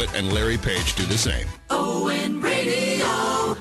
Moffat and Larry Page do the same. ON Radio.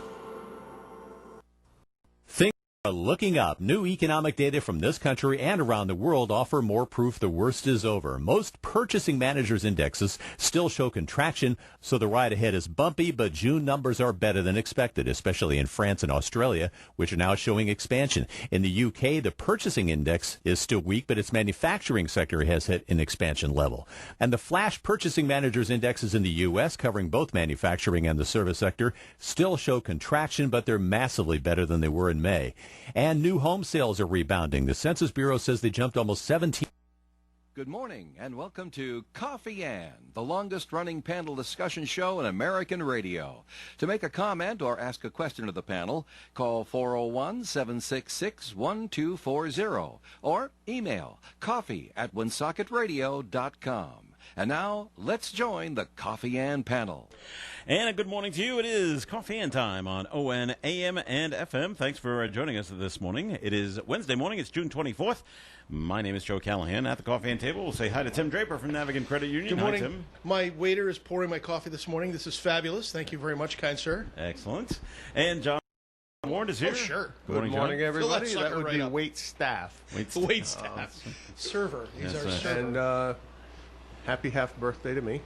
Looking up, new economic data from this country and around the world offer more proof the worst is over. Most purchasing managers' indexes still show contraction, so the ride ahead is bumpy, but June numbers are better than expected, especially in France and Australia, which are now showing expansion. In the UK, the purchasing index is still weak, but its manufacturing sector has hit an expansion level. And the flash purchasing managers' indexes in the U.S., covering both manufacturing and the service sector, still show contraction, but they're massively better than they were in May. And new home sales are rebounding. The Census Bureau says they jumped almost 17. Good morning and welcome to Coffee Ann, the longest-running panel discussion show in American radio. To make a comment or ask a question of the panel, call 401-766-1240 or email coffee@woonsocket.radio.com. And now, let's join the Coffee Ann panel. And a good morning to you. It is Coffee Ann time on ON, AM, and FM. Thanks for joining us this morning. It is Wednesday morning. It's June 24th. My name is Joe Callahan. At the Coffee Ann table, we'll say hi to Tim Draper from Navigant Credit Union. Good morning. Hi, Tim. My waiter is pouring my coffee this morning. This is fabulous. Thank you very much, kind sir. Excellent. And John Ward is here. Oh, sure. Good morning, everybody. Fill that That would right be up. wait staff. Wait staff. Server. He's That's our right. server. And happy half birthday to me.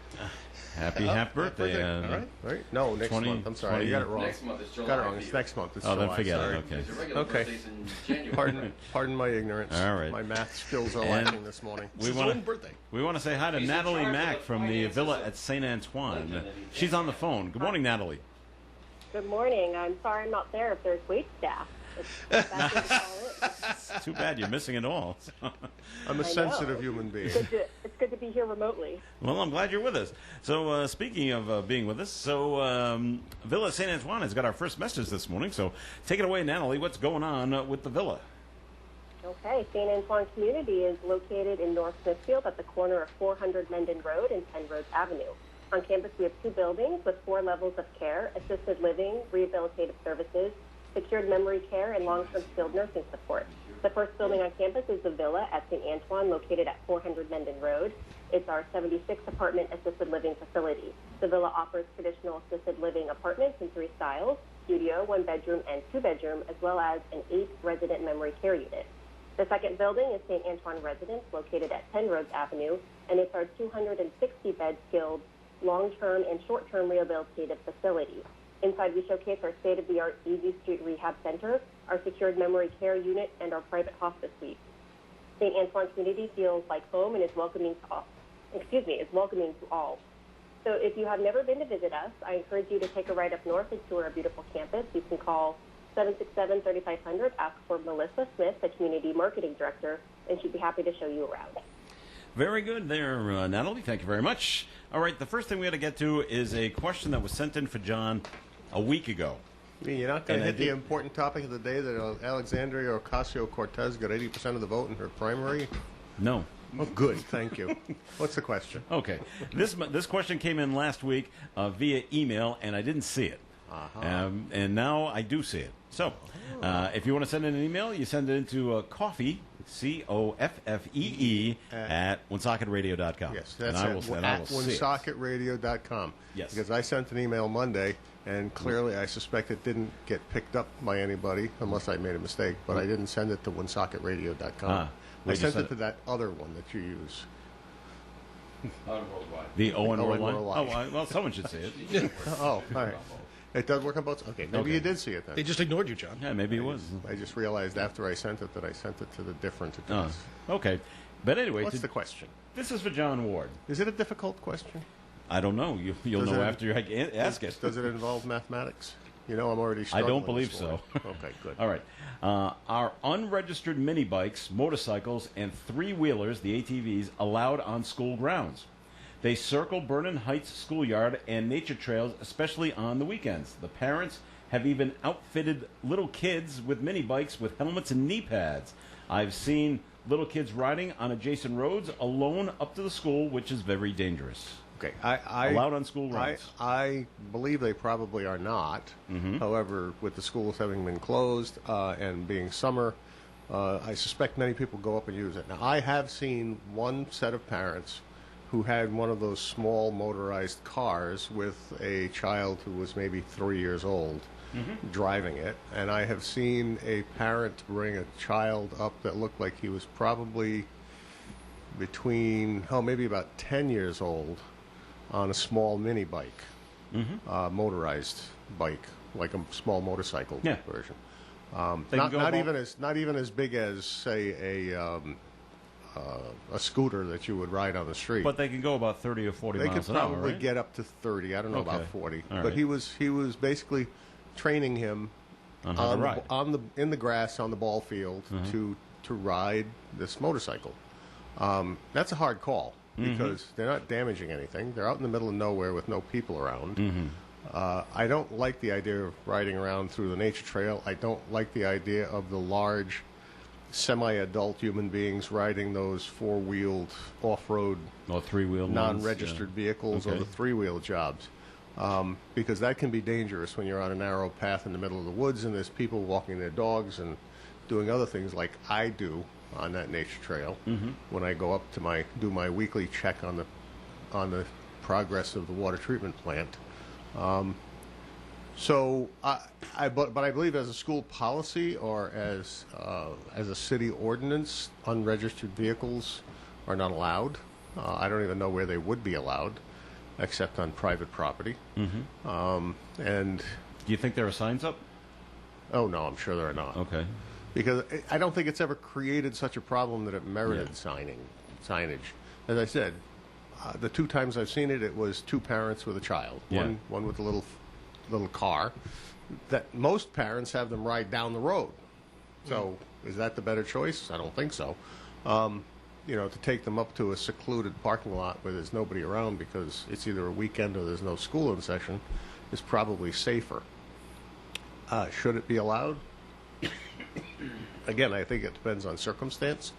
Happy half birthday. All right. Right? No, next 20 month. I'm sorry. You got it wrong. Next month is July. Got it wrong. It's next month. It's Oh, then July. forget Sorry. it. Okay. Your regular Okay. birthday's in January. Pardon my ignorance. All right. My math skills are And- lacking this morning. It's his own birthday. We want to say hi to He's in Natalie charge of Mack the from the finances Villa of at St. Antoine. Lincoln. She's on the phone. Good morning, Natalie. Good morning. I'm sorry I'm not there if there's wait staff. That's what we call it. Too bad you're missing it all. I'm a I sensitive know. human being. It's good to be here remotely. Well, I'm glad you're with us. So, speaking of being with us, Villa St. Antoine has got our first message this morning. So, take it away, Natalie. What's going on with the Villa? Okay, St. Antoine Community is located in North Smithfield at the corner of 400 Mendon Road and Penrose Avenue. On campus, we have 2 buildings with 4 levels of care: assisted living, rehabilitative services, secured memory care, and long-term skilled nursing support. The first building on campus is the Villa at St. Antoine, located at 400 Mendon Road. It's our 76-apartment assisted living facility. The Villa offers traditional assisted living apartments in 3 styles: studio, 1-bedroom, and 2-bedroom, as well as an 8-resident memory care unit. The second building is St. Antoine Residence, located at Penrose Avenue, and it's our 260-bed skilled long-term and short-term rehabilitative facility. Inside, we showcase our state-of-the-art Easy Street Rehab Center, our secured memory care unit, and our private hospice suite. St. Antoine Community feels like home and is welcoming to all. So if you have never been to visit us, I encourage you to take a ride up north and tour our beautiful campus. You can call 767-3500, ask for Melissa Smith, the Community Marketing Director, and she'd be happy to show you around. Very good there, Natalie. Thank you very much. All right, the first thing we got to get to is a question that was sent in for John a week ago. I mean, you're not going And to I hit the did- important topic of the day that Alexandria Ocasio-Cortez got 80% of the vote in her primary? No. Oh, good. Thank you. What's the question? Okay. This question came in last week via email, and I didn't see it. And now I do see it. So, if you want to send in an email, you send it into coffee, COFFEE, at woonsocketradio.com. Yes, that's and I at will see it. woonsocketradio.com. Yes. Because I sent an email Monday, and clearly I suspect it didn't get picked up by anybody, unless I made a mistake, but I didn't send it to woonsocketradio.com. I where'd you sent send it to that other one that you use. Worldwide. The Owen Owen Worldwide? Worldwide. Well, someone should see it. Oh, all right. It does work on both? Okay, maybe Okay. you did see it then. They just ignored you, John. Yeah, maybe it was. I just realized after I sent it that I sent it to the different address. Okay. But anyway, What's the question? this is for John Ward. Is it a difficult question? I don't know. You'll Does know it- after you ask it. Does it involve mathematics? You know, I'm already I struggling. don't believe this so. morning. Okay, good. All right. Are unregistered mini bikes, motorcycles, and 3-wheelers, the ATVs, allowed on school grounds? They circle Vernon Heights schoolyard and nature trails, especially on the weekends. The parents have even outfitted little kids with mini bikes with helmets and knee pads. I've seen little kids riding on adjacent roads alone up to the school, which is very dangerous. Okay, Allowed on school grounds. I believe they probably are not. However, with the schools having been closed and being summer, I suspect many people go up and use it. Now, I have seen one set of parents who had one of those small motorized cars with a child who was maybe 3 years old driving it. And I have seen a parent bring a child up that looked like he was probably between, maybe about 10 years old on a small mini bike, motorized bike, like a small motorcycle version. Not even as big as, say, a scooter that you would ride on the street. But they can go about 30 or 40 miles an hour, They could probably right? get up to 30. I don't know about 40. All But right. he was basically training him On how to ride. in the grass on the ball field to ride this motorcycle. That's a hard call because they're not damaging anything. They're out in the middle of nowhere with no people around. I don't like the idea of riding around through the nature trail. I don't like the idea of the large semi-adult human beings riding those four-wheeled off-road Or three-wheeled ones, non-registered vehicles or Okay. the three-wheel jobs. Because that can be dangerous when you're on a narrow path in the middle of the woods and there's people walking their dogs and doing other things like I do on that nature trail when I go up to do my weekly check on the progress of the water treatment plant. But I believe as a school policy or as a city ordinance, unregistered vehicles are not allowed. I don't even know where they would be allowed, except on private property. And Do you think there are signs up? oh no, I'm sure there are not. Okay. Because I don't think it's ever created such a problem that it merited signage. As I said, the two times I've seen it, it was two parents with a child. Yeah. One with a little car. That most parents have them ride down the road. So is that the better choice? I don't think so. To take them up to a secluded parking lot where there's nobody around because it's either a weekend or there's no school in session is probably safer. Should it be allowed? Again, I think it depends on circumstance,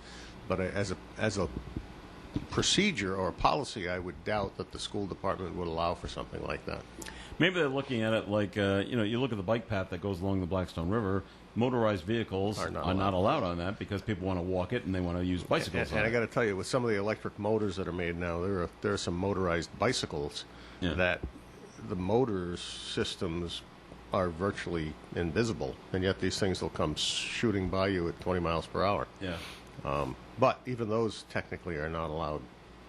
but as a procedure or a policy, I would doubt that the school department would allow for something like that. Maybe they're looking at it like, you look at the bike path that goes along the Blackstone River. Motorized vehicles are not allowed on that because people want to walk it and they want to use bicycles on And I it. got to tell you, with some of the electric motors that are made now, there are some motorized bicycles that the motor systems are virtually invisible, and yet these things will come shooting by you at 20 miles per hour. Yeah. But even those technically are not allowed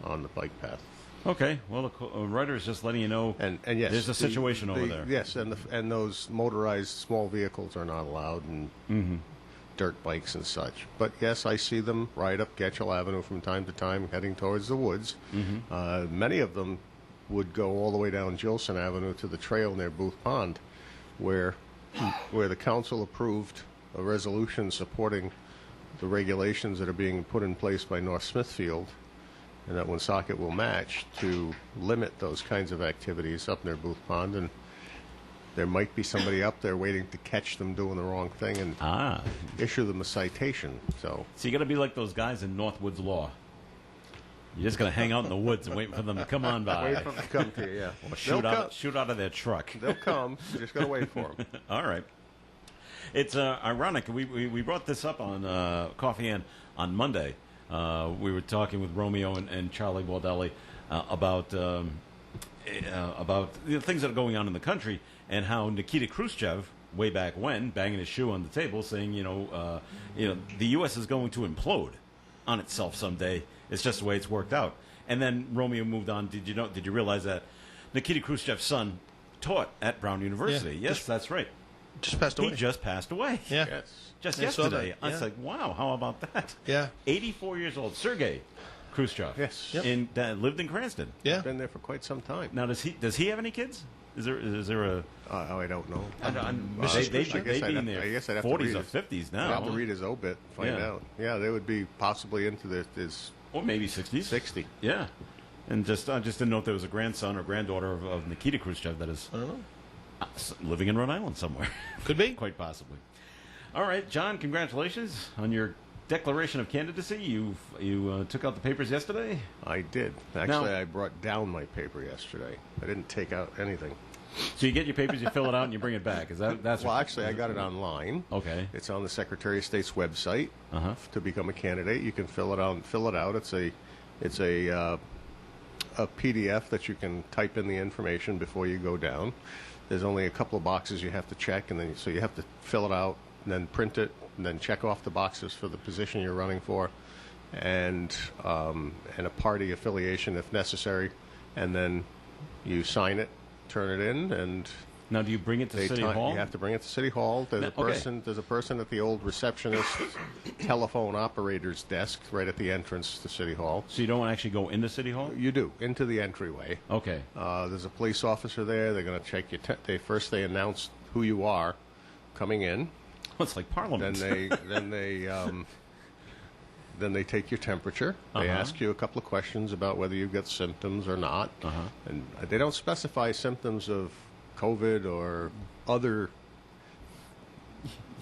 on the bike path. Okay. Well, the writer is just letting you know And yes, there's a situation over there. Yes, and those motorized small vehicles are not allowed, and dirt bikes and such. But yes, I see them ride up Getchell Avenue from time to time, heading towards the woods. Many of them would go all the way down Gilson Avenue to the trail near Booth Pond, where the council approved a resolution supporting the regulations that are being put in place by North Smithfield, and that Woonsocket will match to limit those kinds of activities up near Booth Pond. And there might be somebody up there waiting to catch them doing the wrong thing and issue them a citation. So you got to be like those guys in Northwoods Law. You're just going to hang out in the woods and wait for them to come on by. wait for them to come to you, yeah. Or shoot out of their truck. They'll come. You just got to wait for them. All right. It's ironic. We brought this up on Coffee Ann on Monday. We were talking with Romeo and Charlie Baldelli about the things that are going on in the country and how Nikita Khrushchev, way back when, banging his shoe on the table, saying, the U.S. is going to implode on itself someday. It's just the way it's worked out. And then Romeo moved on. Did you realize that Nikita Khrushchev's son taught at Brown University? Yeah, Yes, that's right. Just passed away. He just passed away. Yeah. Yes. Just I saw yesterday. that, I was yeah. like, wow, how about that? Yeah. 84 years old. Sergei Khrushchev. Yes. Yep. Lived in Cranston. Yeah. Been there for quite some time. Now, does he have any kids? Is there a... I don't know. They'd be in their I guess I'd have to 40s read or his- 50s I'd now. have to read his obit and find Yeah. out. Yeah, they would be possibly into his Or maybe 60s. 60. Yeah. And just didn't know if there was a grandson or granddaughter of Nikita Khrushchev that is I don't know. living in Rhode Island somewhere. Could be. Quite possibly. All right, John, congratulations on your declaration of candidacy. You took out the papers yesterday? I did. Actually, I brought down my paper yesterday. I didn't take out anything. So you get your papers, you fill it out, and you bring it back. That's Well, actually, I got it online. Okay. It's on the Secretary of State's website. Uh-huh. To become a candidate, you can fill it out. It's a a PDF that you can type in the information before you go down. There's only a couple of boxes you have to check, and then so you have to fill it out, and then print it, and then check off the boxes for the position you're running for, and a party affiliation if necessary, and then you sign it, turn it in, and Now, do you bring it to City Hall? you have to bring it to City Hall. There's a person at the old receptionist telephone operator's desk right at the entrance to City Hall. So you don't actually go into City Hall? You do, into the entryway. Okay. There's a police officer there. They're going to check your. They announce who you are coming in. Well, it's like Parliament. Then they take your temperature. They ask you a couple of questions about whether you've got symptoms or not. And they don't specify symptoms of COVID or other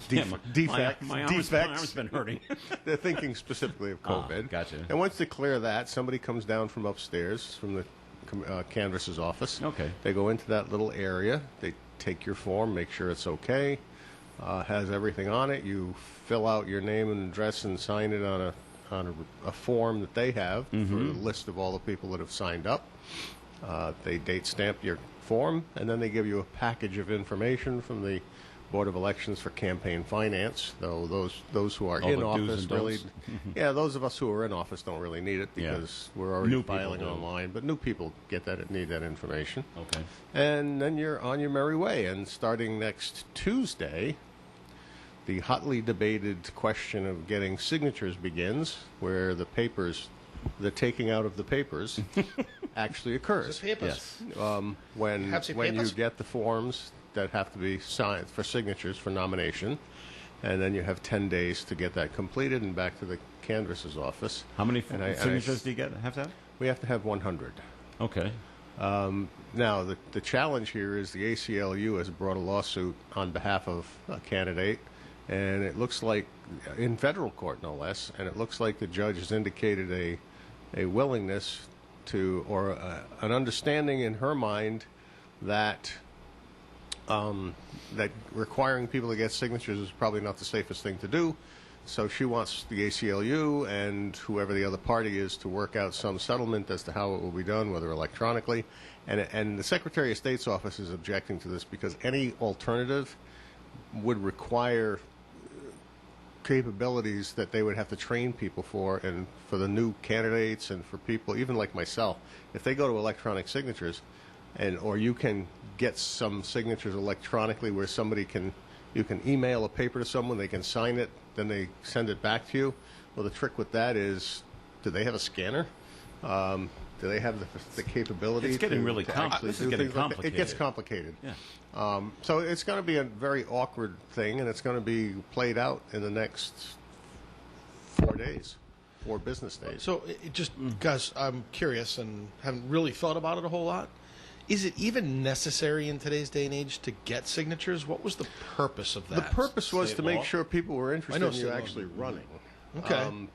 defects. My arm's been hurting. They're thinking specifically of COVID. Gotcha. And once they clear that, somebody comes down from upstairs, from the canvasser's office. Okay. They go into that little area. They take your form, make sure it's okay, has everything on it. You fill out your name and address and sign it on a form that they have for a list of all the people that have signed up. They date stamp your form, and then they give you a package of information from the Board of Elections for campaign finance. Though those who are All in the do's office and really, don'ts. those of us who are in office don't really need it because we're already New people filing do. online. But new people need that information. Okay. And then you're on your merry way. And starting next Tuesday, the hotly debated question of getting signatures begins, where the taking out of the papers actually occurs. Papers. Yes. When Have some you papers? get the forms that have to be signed for signatures for nomination, and then you have 10 days to get that completed and back to the canvasser's office. How many And signatures do you have to have? We have to have 100. Okay. Now, the challenge here is the ACLU has brought a lawsuit on behalf of a candidate, and it looks like, in federal court no less, and it looks like the judge has indicated a willingness to, or an understanding in her mind that that requiring people to get signatures is probably not the safest thing to do. So she wants the ACLU and whoever the other party is to work out some settlement as to how it will be done, whether electronically. And the Secretary of State's office is objecting to this because any alternative would require capabilities that they would have to train people for, and for the new candidates and for people, even like myself, if they go to electronic signatures, or you can get some signatures electronically where you can email a paper to someone, they can sign it, then they send it back to you. Well, the trick with that is, do they have a scanner? Do they have the capability? It's getting to, really to complicated. actually This do is getting things like that? complicated. It gets complicated. Yeah. So it's going to be a very awkward thing, and it's going to be played out in the next 4 days, 4 business days. So, guys, I'm curious and haven't really thought about it a whole lot. Is it even necessary in today's day and age to get signatures? What was the purpose of that? The purpose was State to make law? sure people were interested know in you state law. actually running. Okay.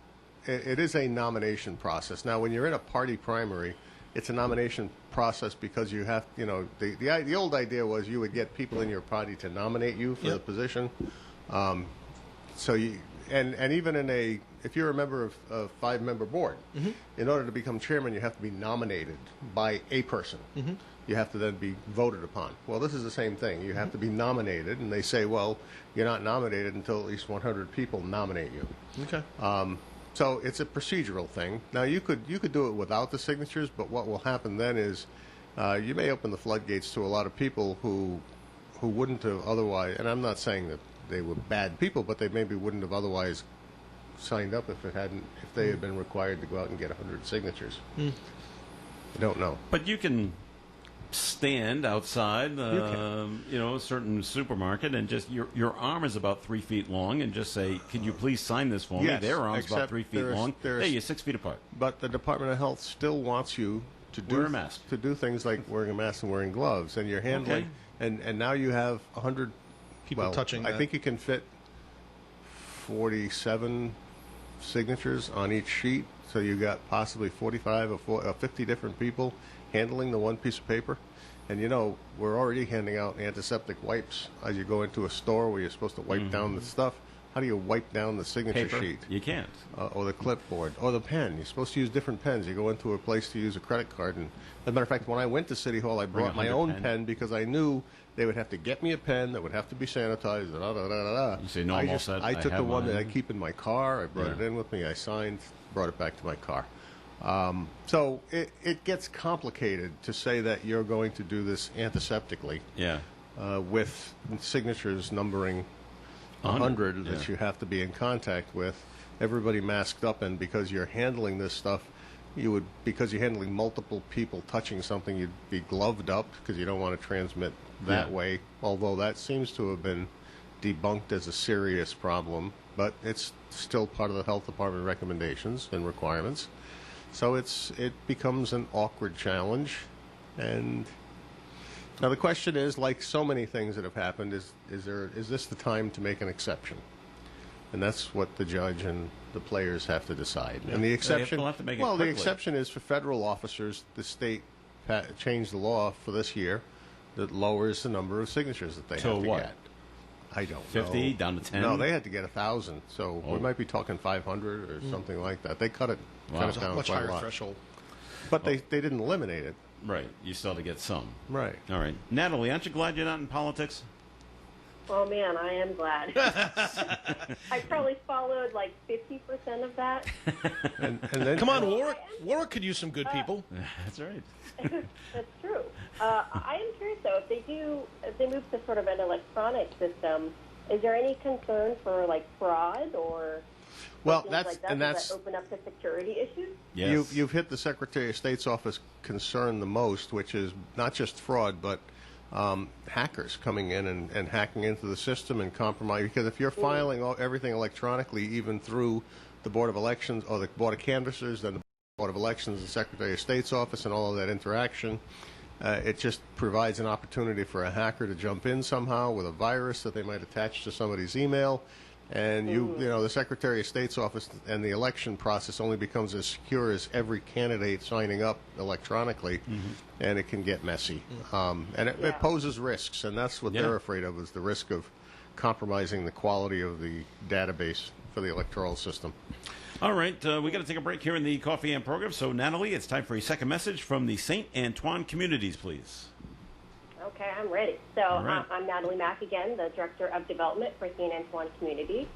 It is a nomination process. Now, when you're in a party primary, it's a nomination process because you have, the old idea was you would get people in your party to nominate you for the position. So you, and even if you're a member of a 5-member board, in order to become chairman, you have to be nominated by a person. You have to then be voted upon. Well, this is the same thing. You have to be nominated, and they say, well, you're not nominated until at least 100 people nominate you. Okay. So it's a procedural thing. Now, you could do it without the signatures, but what will happen then is you may open the floodgates to a lot of people who wouldn't have otherwise, and I'm not saying that they were bad people, but they maybe wouldn't have otherwise signed up if they had been required to go out and get 100 signatures. I don't know. But you can stand outside, a certain supermarket, and just your arm is about 3 feet long, and just say, "Could you please sign this for me?" Yes, Their arm's about except 3 feet there's- long. there's- Hey, you're 6 feet apart. But the Department of Health still wants you to Wear a mask. to do things like wearing a mask and wearing gloves, and you're handling. And now you have 100 People touching I that. think you can fit 47 signatures on each sheet, so you got possibly 45 or 50 different people handling the one piece of paper. And we're already handing out antiseptic wipes as you go into a store where you're supposed to wipe down the stuff. How do you wipe down the signature Paper. sheet? You can't. Or the clipboard, or the pen. You're supposed to use different pens. You go into a place to use a credit card, and as a matter of fact, when I went to City Hall, I brought my 100 own pen because I knew they would have to get me a pen that would have to be sanitized. You say, no, I'm all set. I took have the one mine. that I keep in my car. I brought it in with me. I signed, brought it back to my car. So it gets complicated to say that you're going to do this antiseptically. Yeah. With signatures numbering 100 that yeah. you have to be in contact with, everybody masked up, and because you're handling this stuff, because you're handling multiple people touching something, you'd be gloved up because you don't want to transmit that Yeah. way, although that seems to have been debunked as a serious problem, but it's still part of the health department recommendations and requirements. So it becomes an awkward challenge, and now the question is, like so many things that have happened, is this the time to make an exception? And that's what the judge and the players have to decide. And the exception, They'll have to make it well, the quickly. exception is for federal officers. The state changed the law for this year that lowers the number of signatures that they So have to what? get. I don't 50 know. down to 10? No, they had to get 1,000. So Oh. we might be talking 500 or something like that. They cut it, Wow. cut It's it a down much quite higher a lot. threshold. But they didn't eliminate it. Right. You still have to get some. Right. All right. Natalie, aren't you glad you're not in politics? Oh man, I am glad. I probably followed like 50% of that. And then Come on, Warwick. Warwick could use some good people. That's right. That's true. I am curious though, if they move to sort of an electronic system, is there any concern for like fraud or Well, things that's like that? and Does that's that open up to security issues? Yes. you've hit the Secretary of State's office concern the most, which is not just fraud, but hackers coming in and hacking into the system and compromise. Because if you're filing everything electronically, even through the Board of Elections or the Board of Canvassers, then the Board of Elections, the Secretary of State's office, and all of that interaction, it just provides an opportunity for a hacker to jump in somehow with a virus that they might attach to somebody's email. And you know, the Secretary of State's office and the election process only becomes as secure as every candidate signing up electronically, and it can get messy. And it poses risks, and that's what they're afraid of, is the risk of compromising the quality of the database for the electoral system. All right. We got to take a break here in the Coffee and program. So, Natalie, it's time for a second message from the St. Antoine communities, please. Okay, I'm ready. So right. I'm Natalie Mack again, the Director of Development for St. Antoine Community.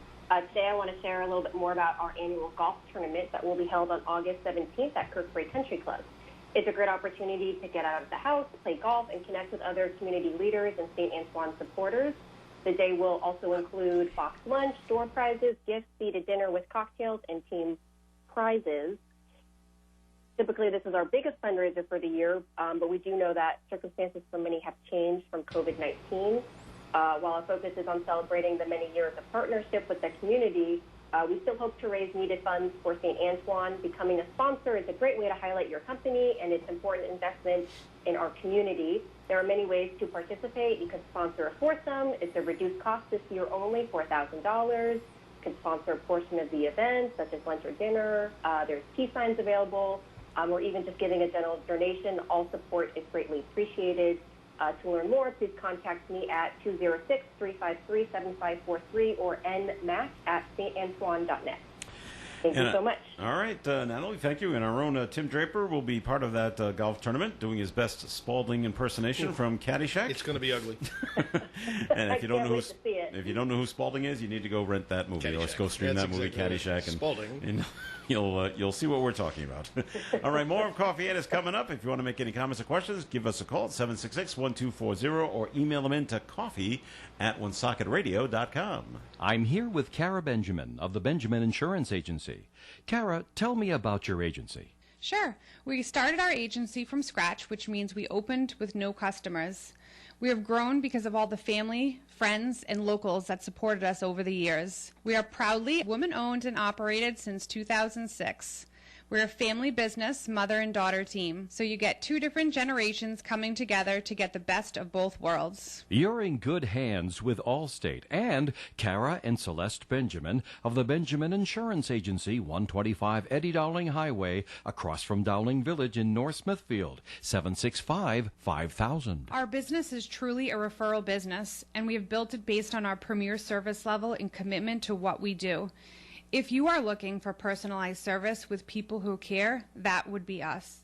Today I want to share a little bit more about our annual golf tournament that will be held on August 17th at Kirkbride Country Club. It's a great opportunity to get out of the house, play golf, and connect with other community leaders and St. Antoine supporters. The day will also include box lunch, door prizes, gifts, seated dinner with cocktails, and team prizes. Typically, this is our biggest fundraiser for the year, but we do know that circumstances for many have changed from COVID-19. While our focus is on celebrating the many years of partnership with the community, we still hope to raise needed funds for St. Antoine. Becoming a sponsor is a great way to highlight your company and its important investment in our community. There are many ways to participate. You can sponsor a foursome. It's a reduced cost this year only, $4,000. You can sponsor a portion of the event, such as lunch or dinner. There's peace signs available. Or even just giving a general donation. All support is greatly appreciated. To learn more, please contact me at 206-353-7543 or nmac@stantoine.net. Thank you so much. All right, Natalie, thank you. And our own Tim Draper will be part of that golf tournament, doing his best Spalding impersonation from Caddyshack. It's going to be ugly. And if you don't I know can't wait to see it. if you don't know who Spalding is, you need to go rent that movie or Caddyshack. go stream That's that movie, exactly right. Caddyshack, and Spalding. and you'll see what we're talking about. All right, more of Coffee Ed is coming up. If you want to make any comments or questions, give us a call at 766-1240 or email them in to coffee@onesocketradio.com. I'm here with Kara Benjamin of the Benjamin Insurance Agency. Kara, tell me about your agency. Sure. We started our agency from scratch, which means we opened with no customers. We have grown because of all the family, friends, and locals that supported us over the years. We are proudly woman-owned and operated since 2006. We're a family business, mother and daughter team, so you get two different generations coming together to get the best of both worlds. You're in good hands with Allstate and Kara and Celeste Benjamin of the Benjamin Insurance Agency, 125 Eddie Dowling Highway, across from Dowling Village in North Smithfield, 765-5000. Our business is truly a referral business, and we have built it based on our premier service level and commitment to what we do. If you are looking for personalized service with people who care, that would be us.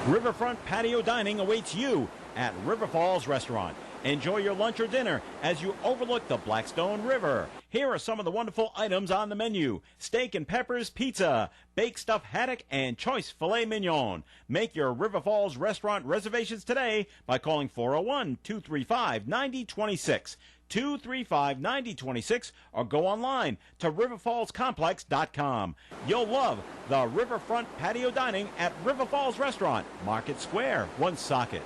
Riverfront patio dining awaits you at River Falls Restaurant. Enjoy your lunch or dinner as you overlook the Blackstone River. Here are some of the wonderful items on the menu: steak and peppers pizza, baked stuffed haddock, and choice filet mignon. Make your River Falls Restaurant reservations today by calling 401-235-9026. 235-9026, or go online to riverfallscomplex.com. You'll love the Riverfront Patio Dining at River Falls Restaurant, Market Square, Woonsocket.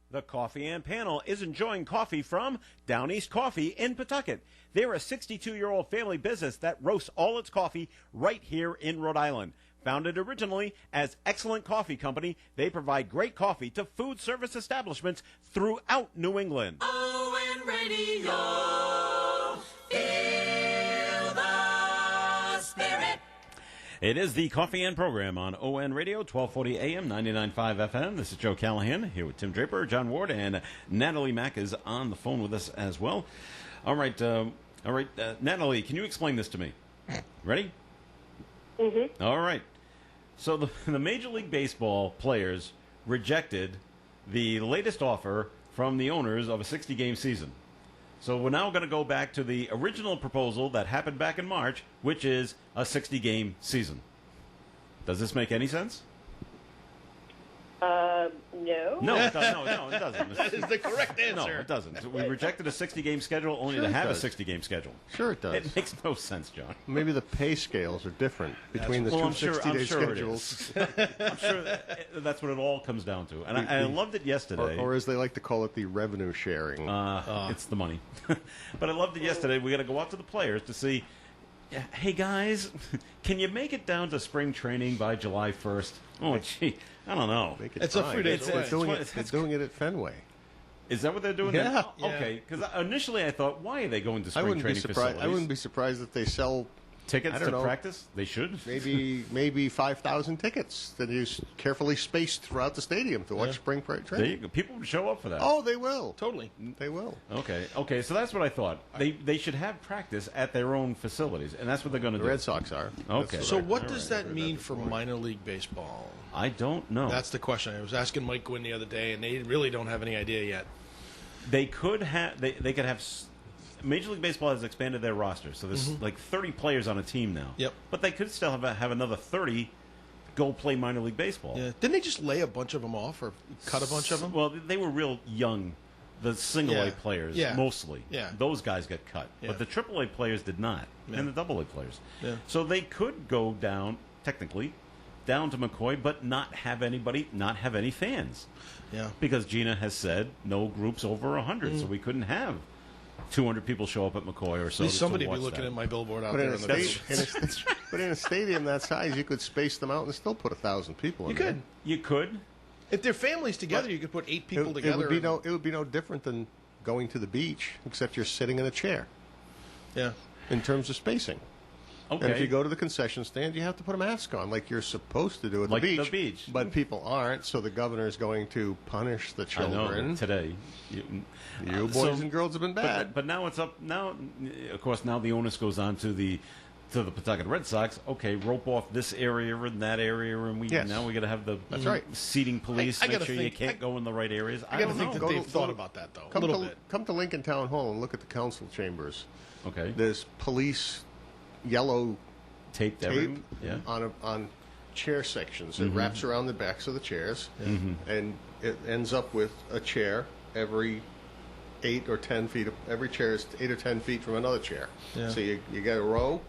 The Coffee and Panel is enjoying coffee from Down East Coffee in Pawtucket. They're a 62-year-old family business that roasts all its coffee right here in Rhode Island. Founded originally as Excellent Coffee Company, they provide great coffee to food service establishments throughout New England. ON Radio, feel the spirit. It is the Coffee and Program on ON Radio, 1240 AM, 99.5 FM. This is Joe Callahan here with Tim Draper, John Ward, and Natalie Mack is on the phone with us as well. All right, Natalie, can you explain this to me? Ready? Mm-hmm. All right. So the Major League Baseball players rejected the latest offer from the owners of a 60-game season. So we're now going to go back to the original proposal that happened back in March, which is a 60-game season. Does this make any sense? No. No, it doesn't. That is the correct answer. No, it doesn't. We rejected a 60-game schedule only Sure to it have does. a 60-game schedule. Sure it does. It makes no sense, John. Maybe the pay scales are different between the Well, two I'm sure 60-day it schedules. is. I'm sure that's what it all comes down to. And I loved it yesterday. Or as they like to call it, the revenue sharing. It's the money. But I loved it yesterday. We got to go out to the players to see, hey, guys, can you make it down to spring training by July 1st? Oh, gee, I don't know. Make it It's a fine. few days away. They're doing it at Fenway. Is that what they're doing? Yeah. Oh, okay, because initially I thought, why are they going to I spring wouldn't be training surprised. facilities? I wouldn't be surprised if they sell Tickets I don't to know. practice? They should. maybe 5,000 tickets that you carefully spaced throughout the stadium to watch spring There training. you go. People would show up for that. Oh, they will. Totally. They will. Okay, so that's what I thought. They should have practice at their own facilities, and that's what they're going to The do. Red Sox are. Okay. That's So I- what all does right, I that heard mean for before. minor league baseball? I don't know. That's the question. I was asking Mike Gwynn the other day, and they really don't have any idea yet. They could have. They could have. Major League Baseball has expanded their roster, so there's like 30 players on a team now. Yep. But they could still have another 30 go play minor league baseball. Yeah. Didn't they just lay a bunch of them off or cut a bunch of them? Well, they were real young. The single A Yeah. players, Yeah. mostly. Yeah. Those guys got cut. Yeah. But the AAA players did not. Yeah. And the AA players. Yeah. So they could go down, technically, down to McCoy, but not have any fans. Yeah. Because Gina has said no groups over 100, so we couldn't have 200 people show up at McCoy or so. At least somebody to be watch looking that. at my billboard out But there in a, on the but in a stadium that size, you could space them out and still put 1,000 people in You there. could. You could. If they're families together, you could put 8 people It together. would be no different than going to the beach, except you're sitting in a chair Yeah. in terms of spacing. Okay. And if you go to the concession stand, you have to put a mask on, like you're supposed to do at Like the the beach. beach. But people aren't, so the governor is going to punish the I know, children. today. You boys So- and girls have been bad. But now it's up. Now, of course, now the onus goes on to the Pawtucket Red Sox. Okay, rope off this area and that area, and Yes. now we got to have the That's right. seating police. I make gotta sure you think- can't go in the right areas. I got to don't think know. that they've Go- thought go- about that, though. Come a little to, bit. come to Lincoln Town Hall and look at the council chambers. Okay, There's police yellow taped tape everything. Yeah. on chair sections. Mm-hmm. It wraps around the backs of the chairs, and it ends up with a chair every 8 or 10 feet. Every chair is 8 or 10 feet from another chair. Yeah. So you get a row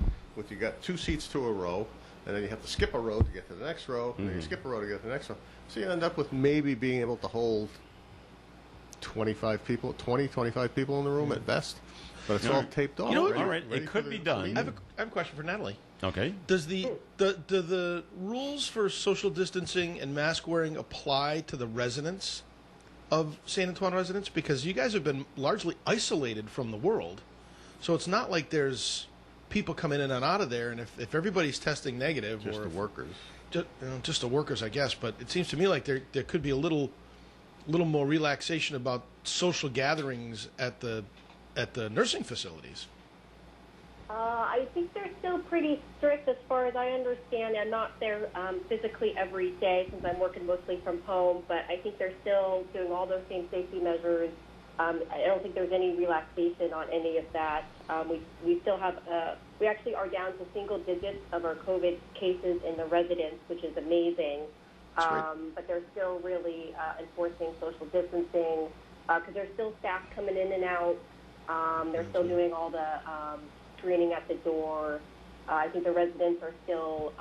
you got 2 seats to a row, and then you have to skip a row to get to the next row, and then you skip a row to get to the next row. So you end up with maybe being able to hold 25 people in the room at best. But it's all taped off. You know what? ready- All right, ready it for could the be done. meeting. I have a question for Natalie. Okay. Does do the rules for social distancing and mask wearing apply to the residents of St. Antoine residents? Because you guys have been largely isolated from the world, so it's not like there's people coming in and out of there. And if everybody's testing negative, Just or the workers. just the workers, I guess. But it seems to me like there could be a little more relaxation about social gatherings at the nursing facilities. I think they're still pretty strict as far as I understand. I'm not there physically every day since I'm working mostly from home, but I think they're still doing all those same safety measures. I don't think there's any relaxation on any of that. We still have, we actually are down to single digits of our COVID cases in the residence, which is amazing. But they're still really enforcing social distancing because there's still staff coming in and out. They're still doing all the screening at the door. I think the residents are still,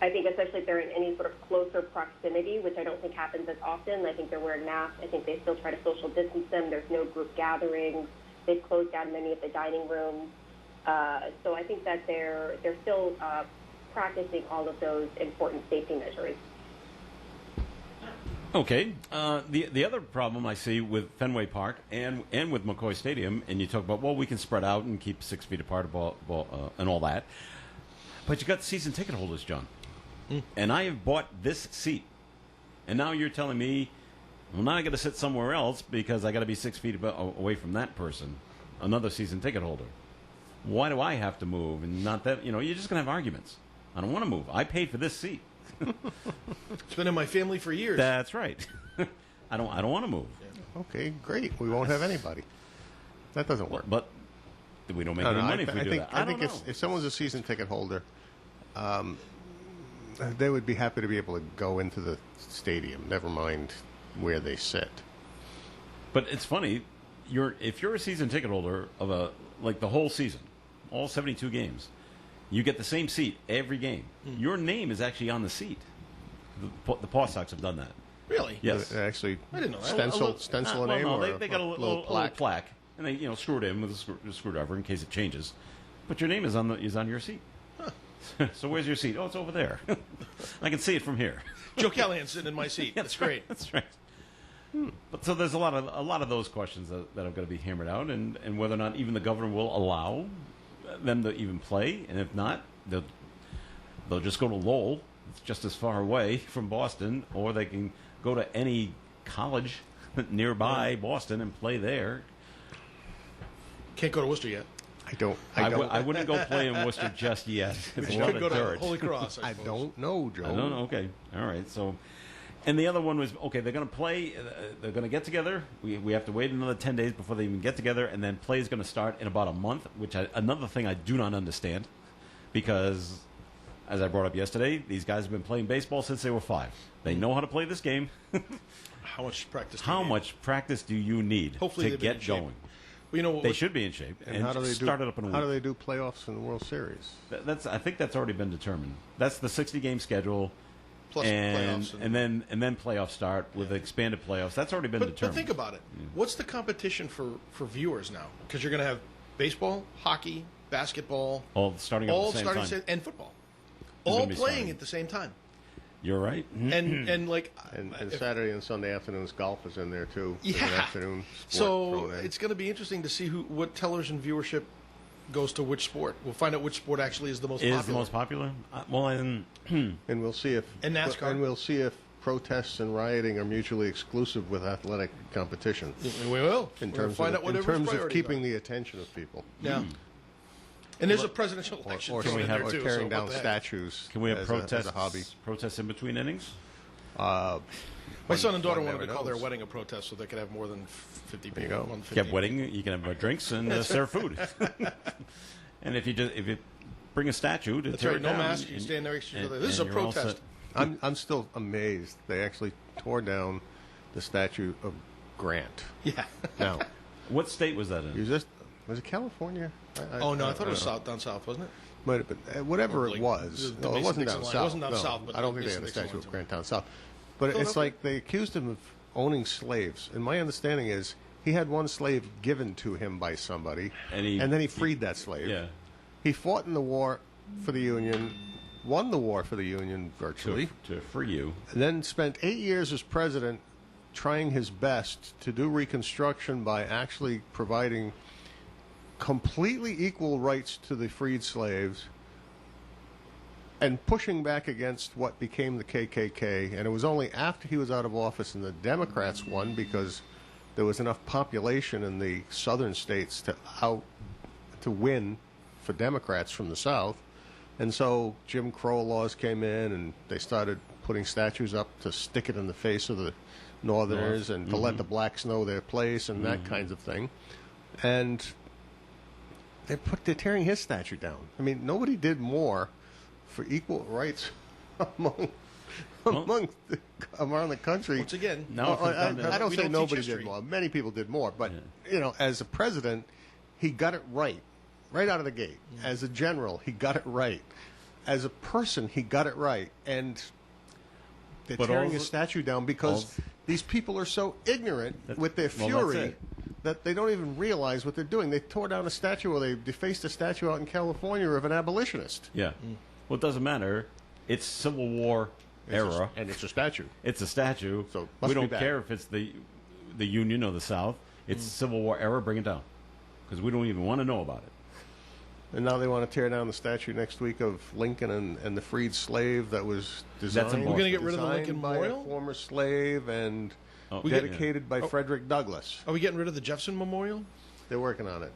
I think especially if they're in any sort of closer proximity, which I don't think happens as often. I think they're wearing masks. I think they still try to social distance them. There's no group gatherings. They've closed down many of the dining rooms. So I think that they're still practicing all of those important safety measures. Okay. The other problem I see with Fenway Park and with McCoy Stadium, and you talk about, well, we can spread out and keep 6 feet apart and all that, but you got season ticket holders, John. And I have bought this seat, and now you're telling me, well, now I got to sit somewhere else because I got to be 6 feet away from that person, another season ticket holder. Why do I have to move and not that? You're just going to have arguments. I don't want to move. I paid for this seat. It's been in my family for years. That's right. I don't want to move. Okay, great. We won't have anybody. That doesn't work. But we don't make any money if we do that. I think if someone's a season ticket holder, they would be happy to be able to go into the stadium, never mind where they sit. But it's funny, if you're a season ticket holder of like the whole season, all 72 games, you get the same seat every game. Your name is actually on the seat. The Paw Sox have done that. Really? Yes. Actually, I didn't know that. stencil a name or they got a little plaque. and they screw it in with a screwdriver in case it changes. But your name is on your seat. Huh. So where's your seat? Oh, it's over there. I can see it from here. Joe Callahan's sitting in my seat. That's great. That's right. But so there's a lot of those questions that are going to be hammered out, and whether or not even the governor will allow them to even play, and if not, they'll just go to Lowell. It's just as far away from Boston, or they can go to any college nearby Boston and play there. Can't go to Worcester yet. I wouldn't go play in Worcester just yet. It's a lot of go dirt. to Holy Cross. I don't know, Joe. I don't know. Okay, all right. So, and the other one was okay. They're going to play. They're going to get together. We have to wait another 10 days before they even get together, and then play is going to start in about a month. Which another thing I do not understand, because as I brought up yesterday, these guys have been playing baseball since they were 5. They know how to play this game. How much practice? How much practice do you need Hopefully to get going? Well, they should be in shape. And how do they start it up in a week. How do they do playoffs in the World Series? I think that's already been determined. That's the 60-game schedule. Plus and, playoffs and then playoffs start with expanded playoffs. That's already been determined. But think about it. What's the competition for viewers now? Because you're going to have baseball, hockey, basketball, all starting at the same time, and football, all playing starting at the same time. You're right. And Saturday and Sunday afternoons, golf is in there too. Yeah. An afternoon sport so it's going to be interesting to see what television viewership goes to which sport. We'll find out which sport actually is the most popular. Is the most popular? And we'll see if and NASCAR. And we'll see if protests and rioting are mutually exclusive with athletic competition. We will. In terms of keeping the attention of people. Yeah. And there's a presidential election or tearing down statues. Can we have as a hobby? Protests in between innings? My son and daughter wanted to call their wedding a protest so they could have more than 50 people. There you go. Kept wedding. You can have drinks and serve food. And if you bring a statue to tear it down, no mask. You stand there next to each other. This is a protest. I'm still amazed. They actually tore down the statue of Grant. Yeah. Now, what state was that in? Was it California? I thought it was down south, wasn't it? Might have been. Whatever it was. No, it wasn't down south. It wasn't down south, but I don't think they had a statue of Grant down south. But it's like they accused him of owning slaves. And my understanding is he had one slave given to him by somebody, and then he freed that slave. Yeah. He fought in the war for the Union, won the war for the Union virtually, For you. and then spent 8 years as president trying his best to do Reconstruction by actually providing completely equal rights to the freed slaves and pushing back against what became the KKK. And it was only after he was out of office and the Democrats won, because there was enough population in the southern states to win for Democrats from the South. And so Jim Crow laws came in, and they started putting statues up to stick it in the face of the Northerners and to let the blacks know their place and that kinds of thing. And they're tearing his statue down. I mean, nobody did more for equal rights around the country. Once again, I don't we say don't nobody teach did history. more. Many people did more, but as a president, he got it right out of the gate. As a general, he got it right. As a person, he got it right, and they're tearing his statue down because these people are so ignorant with their fury that they don't even realize what they're doing. They tore down a statue, or they defaced a statue out in California of an abolitionist. Yeah. Well, it doesn't matter. It's Civil War era. And it's a statue. It's a statue. So it we must be don't bad. care if it's the Union or the South. It's Civil War era. Bring it down, because we don't even want to know about it. And now they want to tear down the statue next week of Lincoln and the freed slave that was designed. We're gonna get rid of the designed Lincoln by Memorial? a former slave and We get- dedicated by Frederick Douglass. Are we getting rid of the Jefferson Memorial? They're working on it.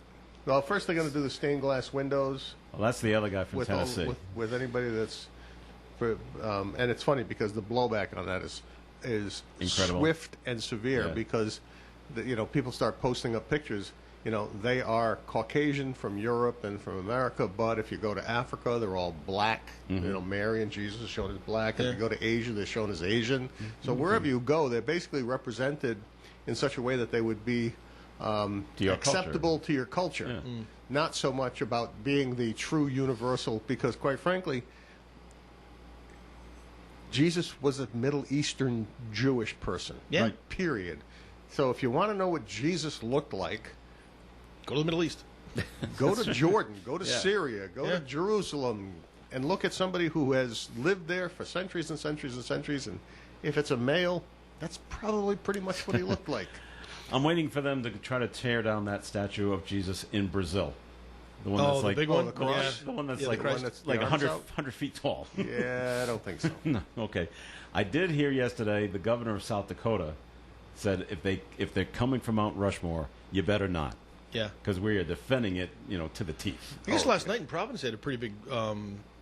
Well, first they're going to do the stained glass windows Well, that's the other guy from with Tennessee. with anybody that's and it's funny because the blowback on that is Incredible. swift and severe, Yeah. because people start posting up pictures. They are Caucasian from Europe and from America, but if you go to Africa, they're all black. Mary and Jesus are shown as black. If you go to Asia, they're shown as Asian. So wherever you go, they're basically represented in such a way that they would be your acceptable to your culture. Yeah. Not so much about being the true universal, because quite frankly, Jesus was a Middle Eastern Jewish person. Yeah. Right, period. So if you want to know what Jesus looked like, Go to the Middle East. go to Jordan, go to Yeah. Syria, go Yeah. to Jerusalem, and look at somebody who has lived there for centuries and centuries and centuries. And if it's a male, that's probably pretty much what he looked like. I'm waiting for them to try to tear down that statue of Jesus in Brazil. The one Oh, that's the like big one? the cross? the one that's Yeah, the like Christ. That's the like arms 100, out? 100 feet tall. Yeah, I don't think so. No, okay. I did hear yesterday the governor of South Dakota said if they're coming from Mount Rushmore, you better not, Yeah. because we are defending it, to the teeth. I guess last night in Providence they had a pretty big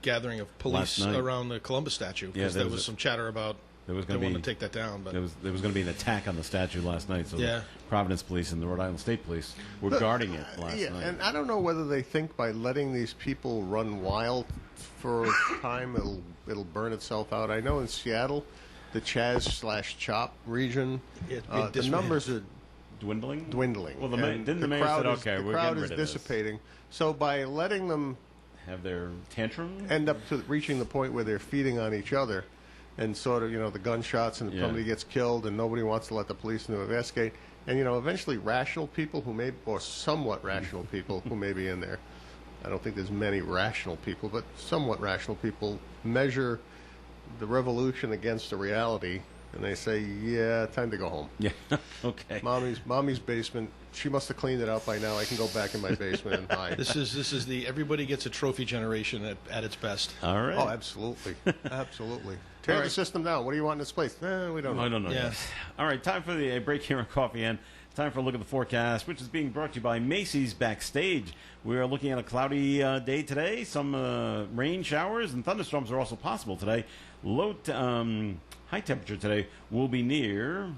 gathering of police Last night. around the Columbus statue, Yeah, because there there was was some chatter about There was they going to wanted be to take that down. But there was going to be an attack on the statue last night. So Yeah. the Providence Police and the Rhode Island State Police were guarding it last Yeah, night. and I don't know whether they think by letting these people run wild for a time it'll burn itself out. I know in Seattle, the Chaz/Chop region, It's been the dismantled. numbers are Dwindling. Well, And didn't the mayor crowd said, is- okay, the we're crowd getting is rid of this. dissipating. So by letting them Have their tantrum. end up to reaching the point where they're feeding on each other, and sort of the gunshots, and Yeah. somebody gets killed, and nobody wants to let the police investigate, and eventually rational people or somewhat rational people who may be in there. I don't think there's many rational people, but somewhat rational people measure the revolution against the reality, and they say, yeah, time to go home. Yeah. Okay. Mommy's basement. She must have cleaned it out by now. I can go back in my basement and hide. this is the everybody gets a trophy generation at its best. All right. Oh, absolutely, absolutely. Tear the system down. What do you want in this place? We don't know. I don't know. Yeah. Yet. All right, time for the break here on Coffee and time for a look at the forecast, which is being brought to you by Macy's Backstage. We are looking at a cloudy day today. Some rain showers and thunderstorms are also possible today. High temperature today will be near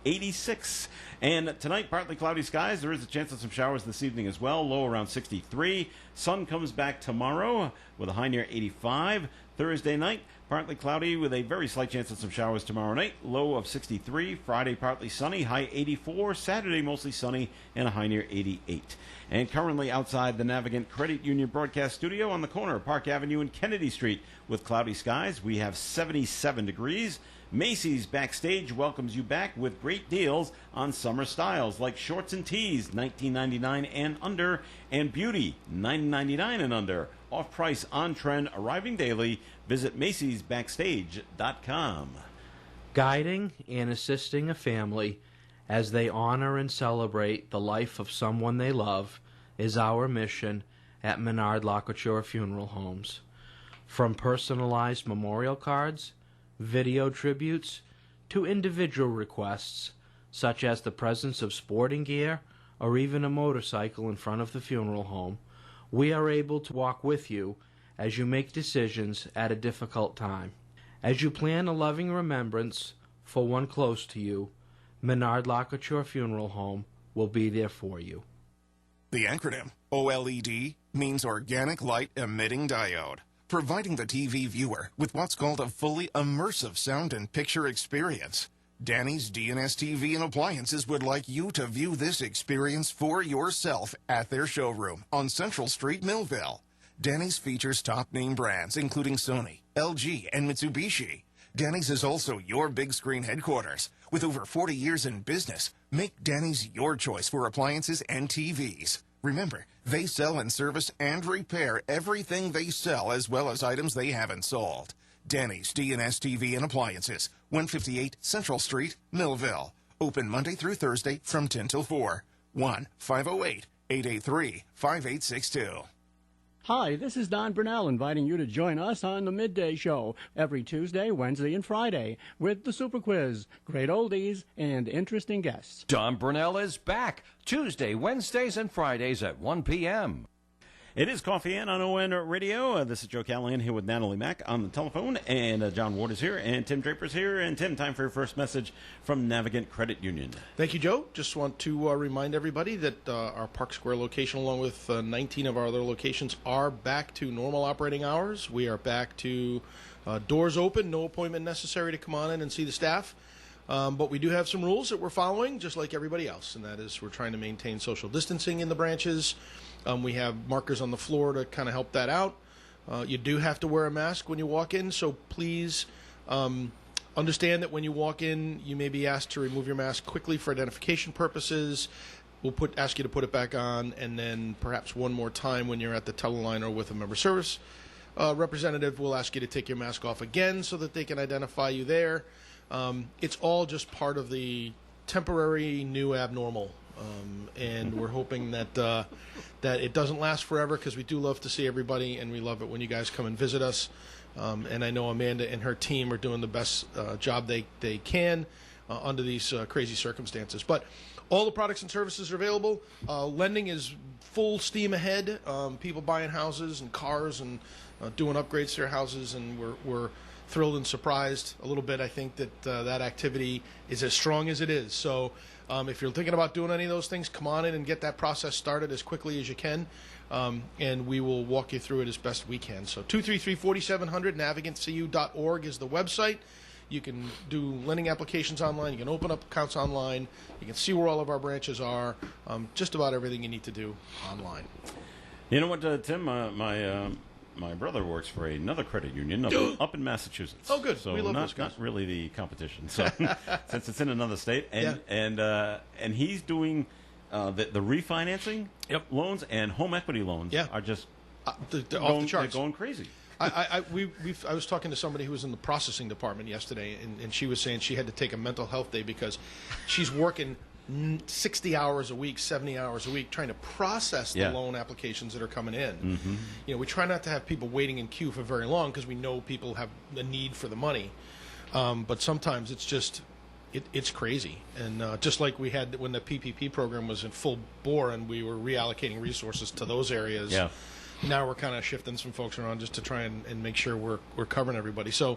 86. And tonight, partly cloudy skies. There is a chance of some showers this evening as well. Low around 63. Sun comes back tomorrow with a high near 85. Thursday night, partly cloudy with a very slight chance of some showers tomorrow night. Low of 63. Friday, partly sunny. High 84. Saturday, mostly sunny and a high near 88. And currently outside the Navigant Credit Union broadcast studio on the corner of Park Avenue and Kennedy Street with cloudy skies, we have 77 degrees. Macy's Backstage welcomes you back with great deals on summer styles like shorts and tees, $19.99 and under, and beauty, $9.99 and under. Off-price, on-trend, arriving daily. Visit Macy'sBackstage.com. Guiding and assisting a family as they honor and celebrate the life of someone they love is our mission at Menard Locouture Funeral Homes. From personalized memorial cards, video tributes, to individual requests, such as the presence of sporting gear or even a motorcycle in front of the funeral home, we are able to walk with you as you make decisions at a difficult time. As you plan a loving remembrance for one close to you, Menard Locouture Funeral Home will be there for you. The acronym OLED means Organic Light Emitting Diode, providing the TV viewer with what's called a fully immersive sound and picture experience. Danny's DNS TV and Appliances would like you to view this experience for yourself at their showroom on Central Street, Millville. Danny's features top name brands including Sony, LG, and Mitsubishi. Danny's is also your big screen headquarters. With over 40 years in business, make Danny's your choice for appliances and TVs. Remember, they sell and service and repair everything they sell as well as items they haven't sold. Danny's DNS TV and Appliances, 158 Central Street, Millville. Open Monday through Thursday from 10 till 4. 1-508-883-5862. Hi, this is Don Burnell inviting you to join us on the Midday Show every Tuesday, Wednesday, and Friday with the Super Quiz, great oldies, and interesting guests. Don Burnell is back Tuesday, Wednesdays, and Fridays at 1 p.m. It is Coffee In on ON Radio. This is Joe Callahan here with Natalie Mack on the telephone, and John Ward is here, and Tim Draper's here. And Tim, time for your first message from Navigant Credit Union. Thank you, Joe. Just want to remind everybody that our Park Square location, along with 19 of our other locations, are back to normal operating hours. We are back to doors open, no appointment necessary to come on in and see the staff. But we do have some rules that we're following, just like everybody else, and that is we're trying to maintain social distancing in the branches. We have markers on the floor to kind of help that out. You do have to wear a mask when you walk in, so please understand that when you walk in, you may be asked to remove your mask quickly for identification purposes. We'll ask you to put it back on, and then perhaps one more time when you're at the teleline or with a member service representative, we'll ask you to take your mask off again so that they can identify you there. It's all just part of the temporary new abnormal. And we're hoping that that it doesn't last forever, because we do love to see everybody, and we love it when you guys come and visit us. And I know Amanda and her team are doing the best job they can under these crazy circumstances. But all the products and services are available. Lending is full steam ahead. People buying houses and cars and doing upgrades to their houses, and we're thrilled and surprised a little bit. I think that that activity is as strong as it is. So if you're thinking about doing any of those things, come on in and get that process started as quickly as you can, and we will walk you through it as best we can. So 233-4700, navigantcu.org is the website. You can do lending applications online. You can open up accounts online. You can see where all of our branches are. Just about everything you need to do online. You know what, Tim? My brother works for another credit union up in Massachusetts. Oh, good. So we love those guys. Not really the competition. So since it's in another state, and he's doing the refinancing loans and home equity loans are just off the charts. They're going crazy. I was talking to somebody who was in the processing department yesterday, and she was saying she had to take a mental health day because she's working 60 hours a week, 70 hours a week, trying to process the loan applications that are coming in. Mm-hmm. You know, we try not to have people waiting in queue for very long because we know people have a need for the money. But sometimes it's just, it's crazy. And just like we had when the PPP program was in full bore and we were reallocating resources to those areas, now we're kind of shifting some folks around just to try and make sure we're covering everybody. So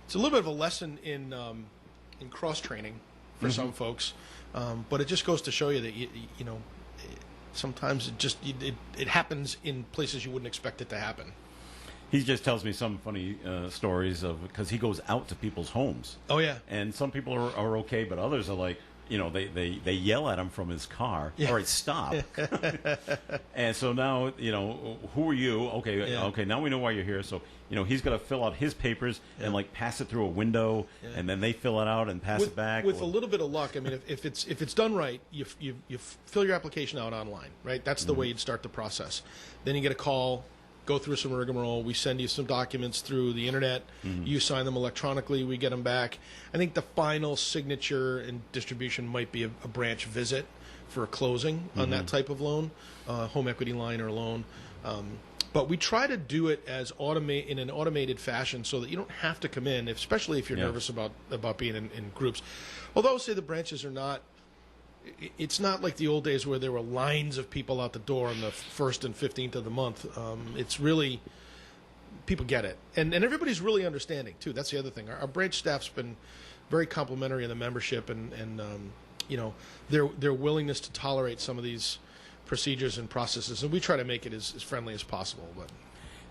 it's a little bit of a lesson in cross-training for some folks. But it just goes to show you that you know sometimes it happens in places you wouldn't expect it to happen. He just tells me some funny stories of because he goes out to people's homes. Oh yeah, and some people are okay, but others are like, they yell at him from his car. Yeah. All right, stop. And so now, who are you? Okay, Yeah. okay, now we know why you're here. So, he's got to fill out his papers and like pass it through a window, and then they fill it out and pass it back. With a little bit of luck, I mean, if it's done right, you fill your application out online, right? That's the way you'd start the process. Then you get a call, go through some rigmarole. We send you some documents through the internet. You sign them electronically. We get them back. I think the final signature and distribution might be a branch visit for a closing on that type of loan, home equity line or loan. But we try to do it as in an automated fashion so that you don't have to come in, especially if you're nervous about being in groups. Although, say the branches are not. It's not like the old days where there were lines of people out the door on the 1st and 15th of the month. It's really, people get it. And everybody's really understanding, too. That's the other thing. Our branch staff's been very complimentary of the membership and their willingness to tolerate some of these procedures and processes. And we try to make it as friendly as possible. But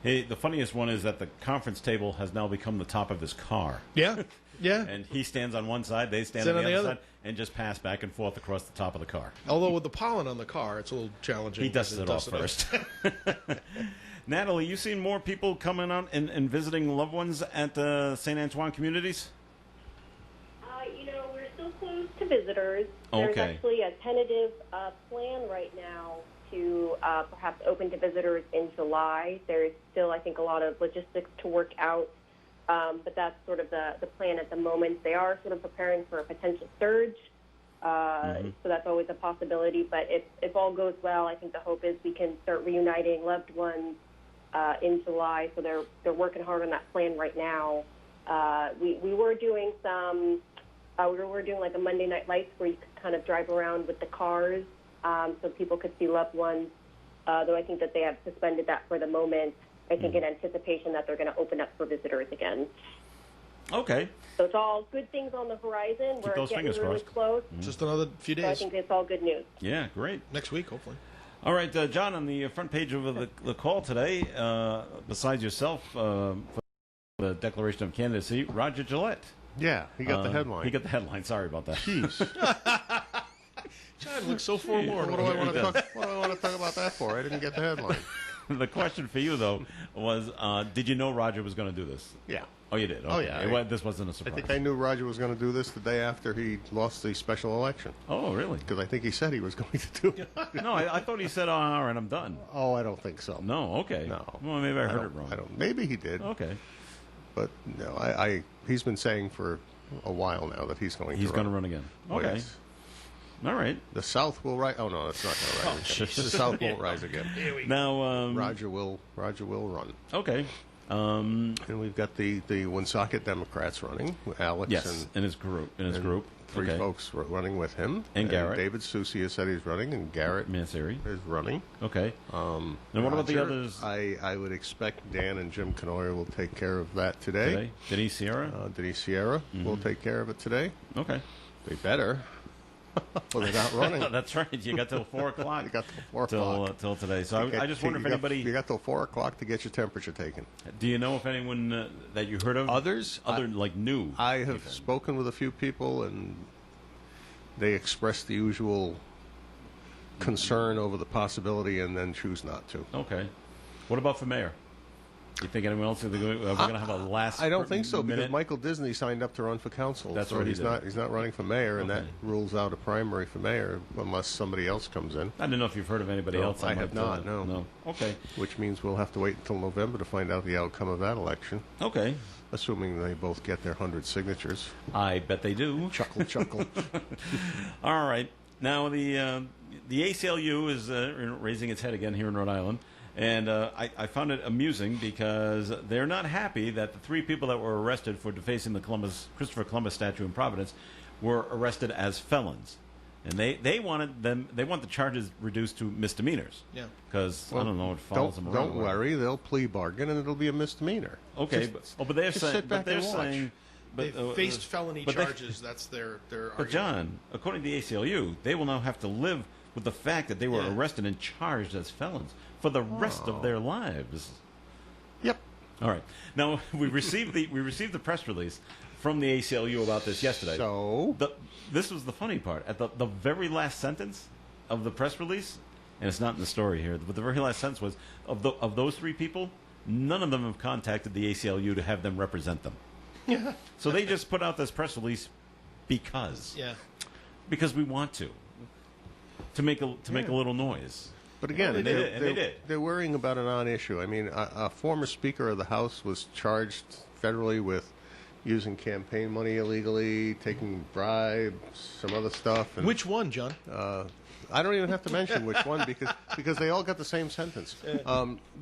Hey, the funniest one is that the conference table has now become the top of his car. Yeah, yeah. And he stands on one side, they stand on the other side, and just pass back and forth across the top of the car. Although with the pollen on the car, it's a little challenging. He dusts it off first. Natalie, you seen more people coming out and visiting loved ones at St. Antoine Communities? We're still closed to visitors. Okay. There's actually a tentative plan right now to perhaps open to visitors in July. There's still, I think, a lot of logistics to work out, but that's sort of the plan at the moment. They are sort of preparing for a potential surge, so that's always a possibility. But if all goes well, I think the hope is we can start reuniting loved ones in July. So they're working hard on that plan right now. We were doing some. We were doing like a Monday Night Lights where you could kind of drive around with the cars so people could see loved ones, though I think that they have suspended that for the moment, I think in anticipation that they're going to open up for visitors again. Okay. So it's all good things on the horizon. Keep We're those getting fingers really crossed. close. Just another few days. So I think it's all good news. Yeah, great. Next week, hopefully. All right, John, on the front page of the call today, besides yourself for the declaration of candidacy, Roger Gillette. Yeah, he got the headline. He got the headline. Sorry about that. Jeez. John looks so forlorn. What do I want to talk about that for? I didn't get the headline. The question for you, though, was did you know Roger was going to do this? Yeah. Oh, you did? Okay. Oh, yeah. This wasn't a I surprise. think I knew Roger was going to do this the day after he lost the special election. Oh, really? Because I think he said he was going to do it. No, I thought he said, all right, I'm done. Oh, I don't think so. No, okay. No. Well, maybe I heard it wrong. I don't. Maybe he did. Okay. But no, he's been saying for a while now that he's going to run. He's going to run again. Oh, Okay. yes. All right. The South will rise. Oh no, that's not going to rise again. The South won't rise again. Now, Roger will run. Okay. And we've got the Woonsocket Democrats running, Alex Yes, in his group. Three Okay. folks running with him. And Garrett. David Susi has said he's running, and Garrett Manseri is running. Okay. Now, what about the Roger, others? I would expect Dan and Jim Canoyer will take care of that today. Denise Sierra? Denise Sierra will take care of it today. Okay. They better. Well, they're not running. That's right. You got till 4 o'clock. You got till 4 o'clock. Till today. So I just wonder if anybody... You got till 4 o'clock to get your temperature taken. Do you know if anyone that you heard of? Others? Like new? I have spoken with a few people, and they express the usual concern over the possibility and then choose not to. Okay. What about for mayor? Do you think anyone else is going to have a last? I don't think so minute? because Michael Disney signed up to run for council. That's so right, he he's did. not. He's not running for mayor, and Okay. that rules out a primary for mayor unless somebody else comes in. I don't know if you've heard of anybody No, else. I have not. No. No. Okay. Which means we'll have to wait until November to find out the outcome of that election. Okay. Assuming they both get their 100 signatures. I bet they do. Chuckle, chuckle. All right. Now the ACLU is raising its head again here in Rhode Island, and I found it amusing because they're not happy that the 3 people that were arrested for defacing the Christopher Columbus statue in Providence were arrested as felons, and they want the charges reduced to misdemeanors. Yeah. Because I don't know, it follows them around. Don't worry, they'll plea bargain and it'll be a misdemeanor. Okay, but they're just saying, sit back but they're and watch. saying. They faced felony but they- charges. That's their argument. But John, according to the ACLU, they will now have to live with the fact that they were Yeah. arrested and charged as felons for the rest of their lives. Yep. All right. Now we received the press release from the ACLU about this yesterday. So? This was the funny part. At the very last sentence of the press release, and it's not in the story here, but the very last sentence was, of those three people, none of them have contacted the ACLU to have them represent them. Yeah. So they just put out this press release because. Yeah. Because we want to make a little noise. But again, Well, they did. They're worrying about a non-issue. I mean, a former Speaker of the House was charged federally with using campaign money illegally, taking bribes, some other stuff. And, Which one, John? I don't even have to mention which one because they all got the same sentence.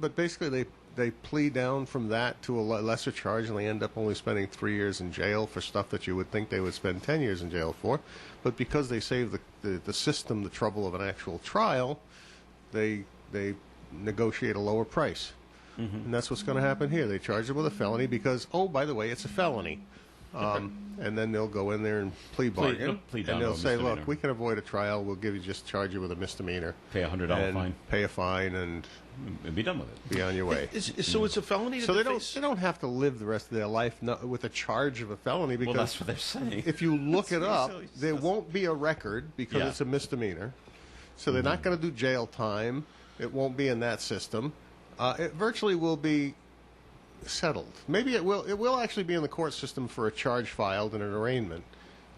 But basically, they plea down from that to a lesser charge, and they end up only spending 3 years in jail for stuff that you would think they would spend 10 years in jail for. But because they save the system the trouble of an actual trial, they negotiate a lower price. And that's what's going to happen here. They charge them with a felony because, oh, by the way, it's a felony. And then they'll go in there and plea bargain. Plea down and they'll to a say, misdemeanor. look, we can avoid a trial. We'll just charge you with a misdemeanor. Pay a $100 and fine. Pay a fine and be done with it. Be on your way. So it's a felony to So they deface? don't have to live the rest of their life with a charge of a felony because that's what they're saying. If you look it up, silly. there won't be a record because Yeah. it's a misdemeanor. So they're not going to do jail time. It won't be in that system. It virtually will be settled. Maybe it will. It will actually be in the court system for a charge filed and an arraignment.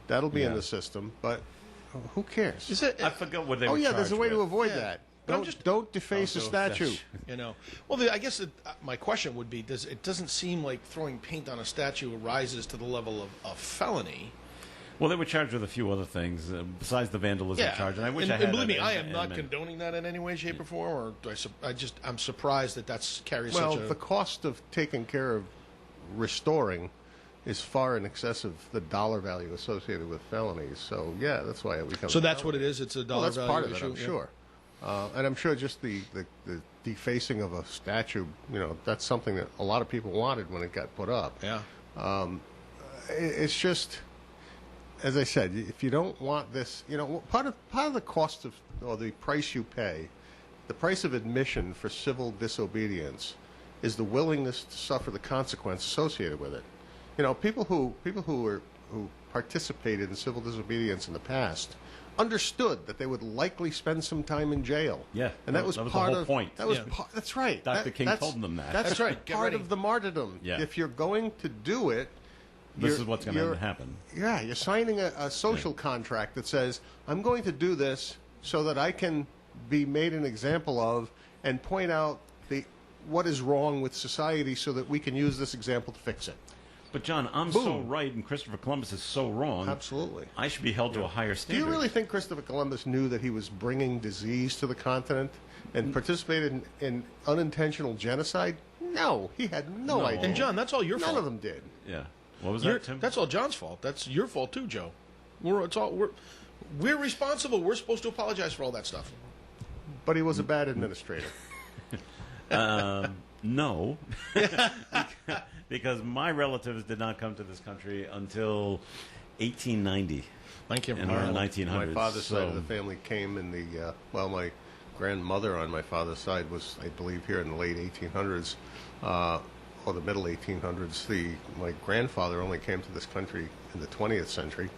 That'll be in Yeah. the system, but who cares? Is it? I forgot what they Oh were yeah, there's a charged way to with. avoid Yeah. that. But I'm just- Don't deface a Don't statue. fetch. You know, well, I guess my question would be: it doesn't seem like throwing paint on a statue rises to the level of a felony? Well, they were charged with a few other things besides the vandalism charge, and I wish I had. And believe me, that I in- am not in- condoning that in any way, shape, or form. Or I'm surprised that carries Well, such a. the cost of taking care of restoring is far in excess of the dollar value associated with felonies. So yeah, that's why it becomes. So that's what it is. It's a dollar that's value part of it, issue. I'm yeah. sure. And I'm sure just the defacing of a statue, that's something that a lot of people wanted when it got put up. Yeah. It's just, as I said, if you don't want this, part of the cost of, or the price you pay, the price of admission for civil disobedience is the willingness to suffer the consequence associated with it. People who participated in civil disobedience in the past understood that they would likely spend some time in jail. Yeah, and that was the part whole of point. That was Yeah. that's right. Dr. King That's- told them that. That's right. Get part ready. of the martyrdom. Yeah. If you're going to do it, This you're- is what's going to you're- happen. Yeah, you're signing a social contract that says, I'm going to do this so that I can be made an example of and point out what is wrong with society so that we can use this example to fix it. But John, I'm so right, and Christopher Columbus is so wrong. Absolutely. I should be held to a higher Do standard. you really think Christopher Columbus knew that he was bringing disease to the continent and participated in unintentional genocide? No, he had no idea. And John, that's all your fault. None of them did. Yeah. What was You're- that, Tim? That's all John's fault. That's your fault too, Joe. We're responsible. We're supposed to apologize for all that stuff. But he was a bad administrator. No, because my relatives did not come to this country until 1890. Thank you. In the 1900s. My father's side of so- the family came in the, my grandmother on my father's side was, I believe, here in the late 1800s, or the middle 1800s. My grandfather only came to this country in the 20th century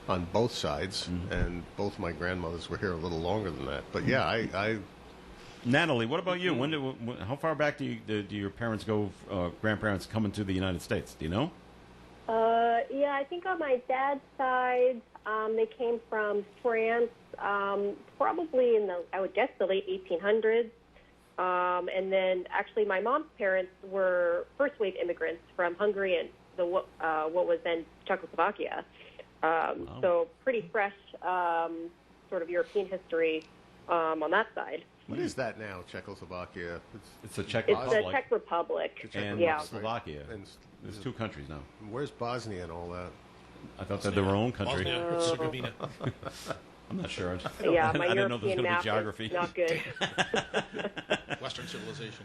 on both sides, and both my grandmothers were here a little longer than that. But yeah, I Natalie, what about you? How far back do your parents go? Grandparents coming to the United States? Do you know? Yeah, I think on my dad's side, they came from France, probably in I would guess, the late 1800s. And then actually my mom's parents were first-wave immigrants from Hungary and what was then Czechoslovakia. So pretty fresh sort of European history on that side. what is that now? Czechoslovakia. It's the Czech It's the Republic Czech Republic. and Yeah. Slovakia. And There's two countries now. where's Bosnia and all that? I thought they had their own country. Bosnia, Herzegovina. I'm not sure. Yeah, my I didn't know there was European going to be map geography. is not good. Western civilization.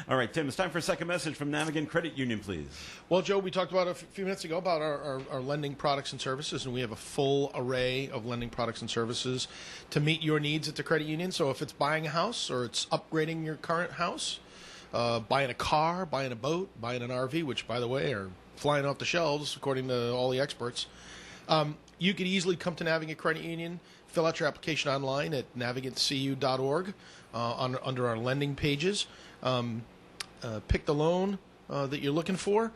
All right, Tim, it's time for a second message from Navigant Credit Union, please. Well, Joe, we talked about a few minutes ago about our lending products and services, and we have a full array of lending products and services to meet your needs at the credit union. So if it's buying a house or it's upgrading your current house, buying a car, buying a boat, buying an RV, which, by the way, are flying off the shelves, according to all the experts. You could easily come to Navigant Credit Union, fill out your application online at navigantcu.org under our lending pages. Pick the loan that you're looking for,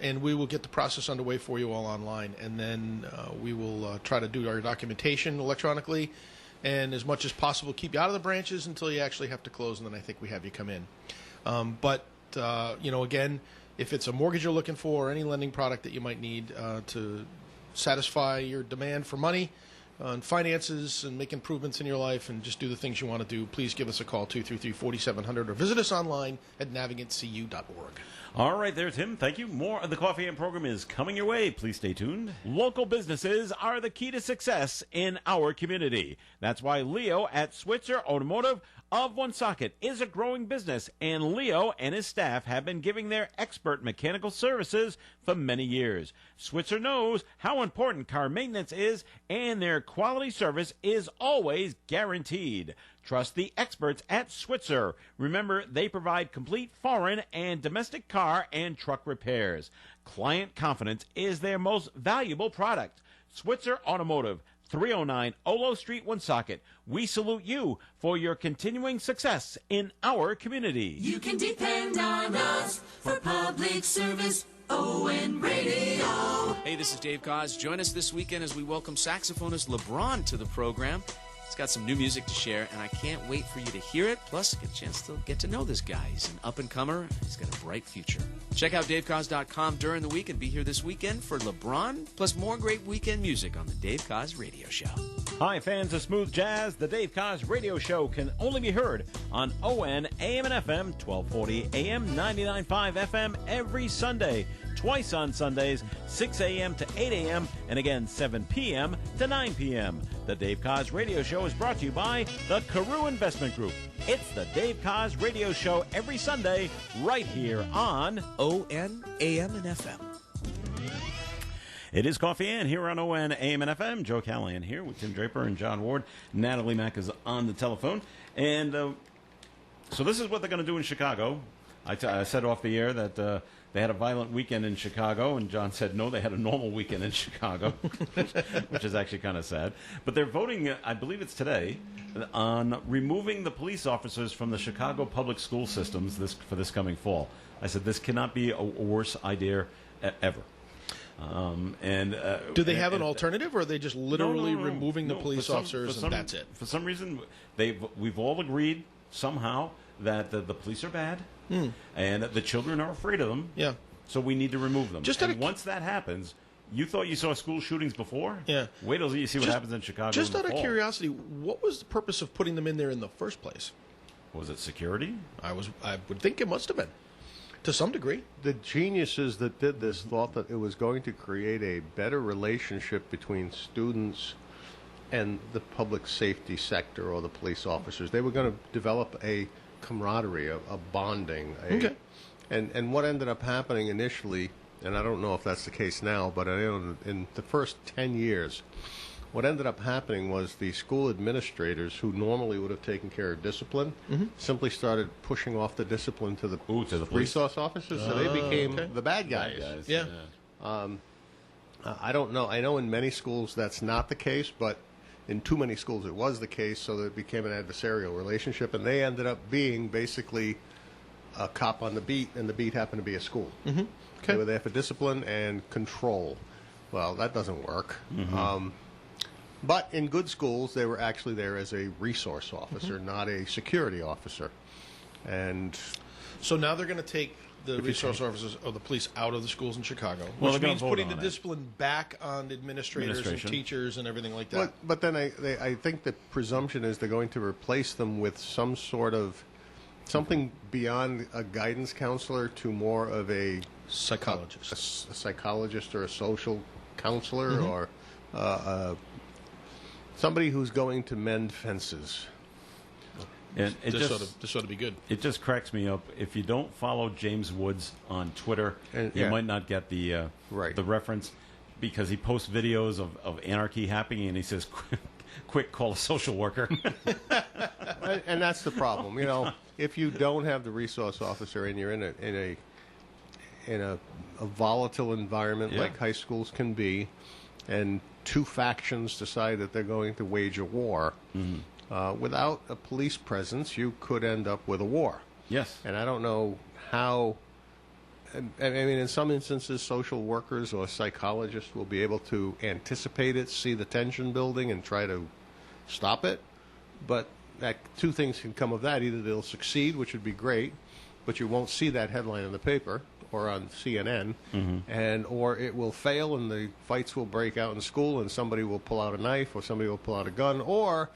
and we will get the process underway for you all online. And then we will try to do our documentation electronically, and as much as possible keep you out of the branches until you actually have to close, and then I think we have you come in. But again, if it's a mortgage you're looking for or any lending product that you might need to satisfy your demand for money and finances and make improvements in your life and just do the things you want to do, please give us a call, 233-4700, or visit us online at navigantcu.org. All right, there's him. Thank you. More of the Coffee and program is coming your way. Please stay tuned. Local businesses are the key to success in our community. That's why Leo at Switzer Automotive of Woonsocket is a growing business, and Leo and his staff have been giving their expert mechanical services for many years. Switzer knows how important car maintenance is, and their quality service is always guaranteed. Trust the experts at Switzer. Remember, they provide complete foreign and domestic car and truck repairs. Client confidence is their most valuable product. Switzer Automotive, 309 Olo Street, Woonsocket. We salute you for your continuing success in our community. You can depend on us for public service. ON Radio. Hey, this is Dave Koz. Join us this weekend as we welcome saxophonist LeBron to the program. He's got some new music to share, and I can't wait for you to hear it. Plus, get a chance to get to know this guy. He's an up-and-comer. He's got a bright future. Check out DaveKoz.com during the week and be here this weekend for LeBron, plus more great weekend music on the Dave Koz Radio Show. Hi, fans of smooth jazz. The Dave Koz Radio Show can only be heard on ON AM and FM, 1240 AM, 99.5 FM every Sunday. Twice on Sundays, 6 a.m. to 8 a.m., and again 7 p.m. to 9 p.m. The Dave Koz Radio Show is brought to you by the Carew Investment Group. It's the Dave Koz Radio Show every Sunday right here on ON, AM, and FM. It is Coffee and here on ON, AM, and FM. Joe Callahan here with Tim Draper and John Ward. Natalie Mack is on the telephone. And so this is what they're going to do in Chicago. I said off the air that they had a violent weekend in Chicago, and John said, no, they had a normal weekend in Chicago, which is actually kind of sad. But they're voting, I believe it's today, on removing the police officers from the Chicago public school systems for this coming fall. I said, this cannot be a worse idea ever. Do they have an alternative, or are they just literally removing the police officers and that's it? For some reason, we've all agreed somehow that the police are bad, and the children are afraid of them. Yeah. So we need to remove them. Once that happens, you thought you saw school shootings before? Yeah. Wait till you see what happens in Chicago. Just out of curiosity, what was the purpose of putting them in there in the first place? Was it security? I would think it must have been, to some degree. The geniuses that did this thought that it was going to create a better relationship between students and the public safety sector or the police officers. They were going to develop a camaraderie, a bonding. And what ended up happening initially, and I don't know if that's the case now, but I know in the first 10 years, what ended up happening was the school administrators, who normally would have taken care of discipline, simply started pushing off the discipline to the resource officers, so they became the bad guys. Yeah. I don't know. I know in many schools that's not the case, but in too many schools it was the case, so that it became an adversarial relationship, and they ended up being basically a cop on the beat, and the beat happened to be a school. They were there for discipline and control. Well, that doesn't work. But in good schools, they were actually there as a resource officer, not a security officer. And so now they're going to take the resource officers of the police out of the schools in Chicago, Well, which they're means gonna vote putting the on it. discipline back on administrators and teachers and everything like that. But then I think the presumption is they're going to replace them with some sort of something beyond a guidance counselor to more of a psychologist, a psychologist or a social counselor or somebody who's going to mend fences. And this ought to be good. It just cracks me up. If you don't follow James Woods on Twitter, you might not get the reference, because he posts videos of anarchy happening, and he says, quick, call a social worker. And that's the problem. You know, if you don't have the resource officer and you're in a a volatile environment Yeah. like high schools can be, and two factions decide that they're going to wage a war, without a police presence, you could end up with a war. Yes. And I don't know how. I mean, in some instances, social workers or psychologists will be able to anticipate it, see the tension building, and try to stop it. But two things can come of that. Either they'll succeed, which would be great, but you won't see that headline in the paper or on CNN, or it will fail and the fights will break out in school and somebody will pull out a knife or somebody will pull out a gun, or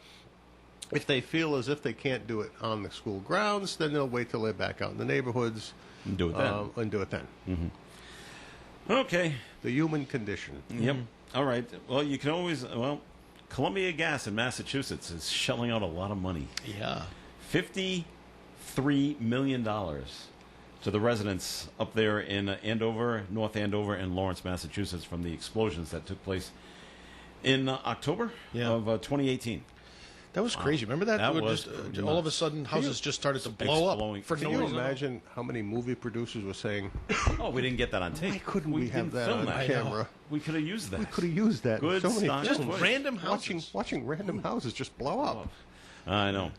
if they feel as if they can't do it on the school grounds, then they'll wait till they're back out in the neighborhoods And do it then. and do it then. Okay. The human condition. Yep. All right. Well, you can always, Columbia Gas in Massachusetts is shelling out a lot of money. Yeah. $53 million to the residents up there in Andover, North Andover, and Lawrence, Massachusetts from the explosions that took place in October of 2018. That was crazy. Remember that? That It was just, all of a sudden, houses just started to blow up for Can no you reason. imagine how many movie producers were saying, "Oh, we didn't get that on tape. Why couldn't we have didn't that film on that. camera? We could have used that. We could have used that. Good so many stock Just footage. random houses. watching random houses just blow up. I know.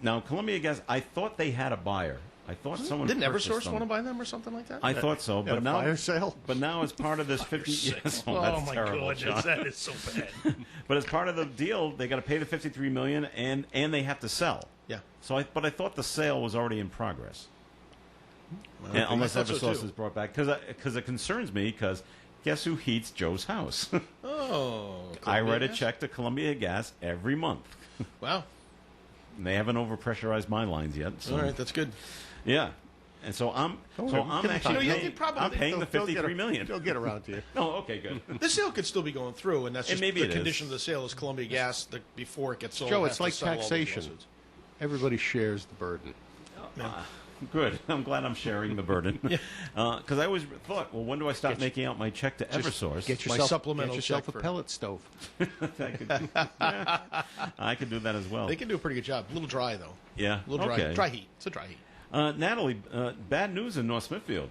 Now, Columbia Gas, I thought they had a buyer. I thought someone Didn't purchased EverSource them. want to buy them or something like that? I thought so, At but a now fire sale? But now, as part of this 50, yes, Oh, that's my terrible, goodness, John. that is so bad. But as part of the deal, they got to pay the $53 million, and they have to sell. Yeah. So, but I thought the sale was already in progress. I Unless thought so, EverSource too. is brought back, because it concerns me. Because guess who heats Joe's house? Oh, I write a Gas? check to Columbia Gas every month. Wow. And they haven't overpressurized my lines yet. So. All right, that's good. Yeah. And so I'm actually paying the $53 million. They'll get around to you. Oh, okay, good. The sale could still be going through, and that's just maybe the it is. condition of the sale is Columbia Gas before it gets sold. Joe, has it's to like settle all those taxation. lawsuits. Everybody shares the burden. Good. I'm glad I'm sharing the burden. Because I always thought, well, when do I stop making out my check to EverSource? Get My yourself, supplemental get yourself check a for- pellet stove. I could do that as well. They can do a pretty good job. A little dry, though. Yeah. A little dry. Okay. Dry heat. It's a dry heat. Natalie, bad news in North Smithfield.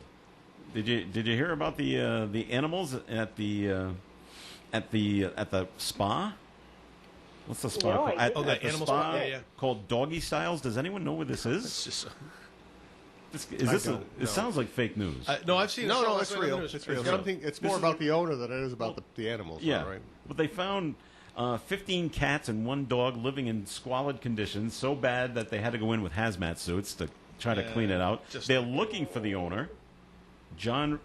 Did you hear about the animals at the spa? What's the spa No, called? I didn't. Oh, the At the animal spa spa? Yeah, yeah. called Doggy Styles. Does anyone know where this It's is? just, It sounds like fake news. no, I've seen it. No, It's it's on the real. news. It's real. real. It's more about the owner than it is about the animals. Yeah, Right? but they found 15 cats and one dog living in squalid conditions, so bad that they had to go in with hazmat suits to try to clean it out. just- They're looking for the owner, John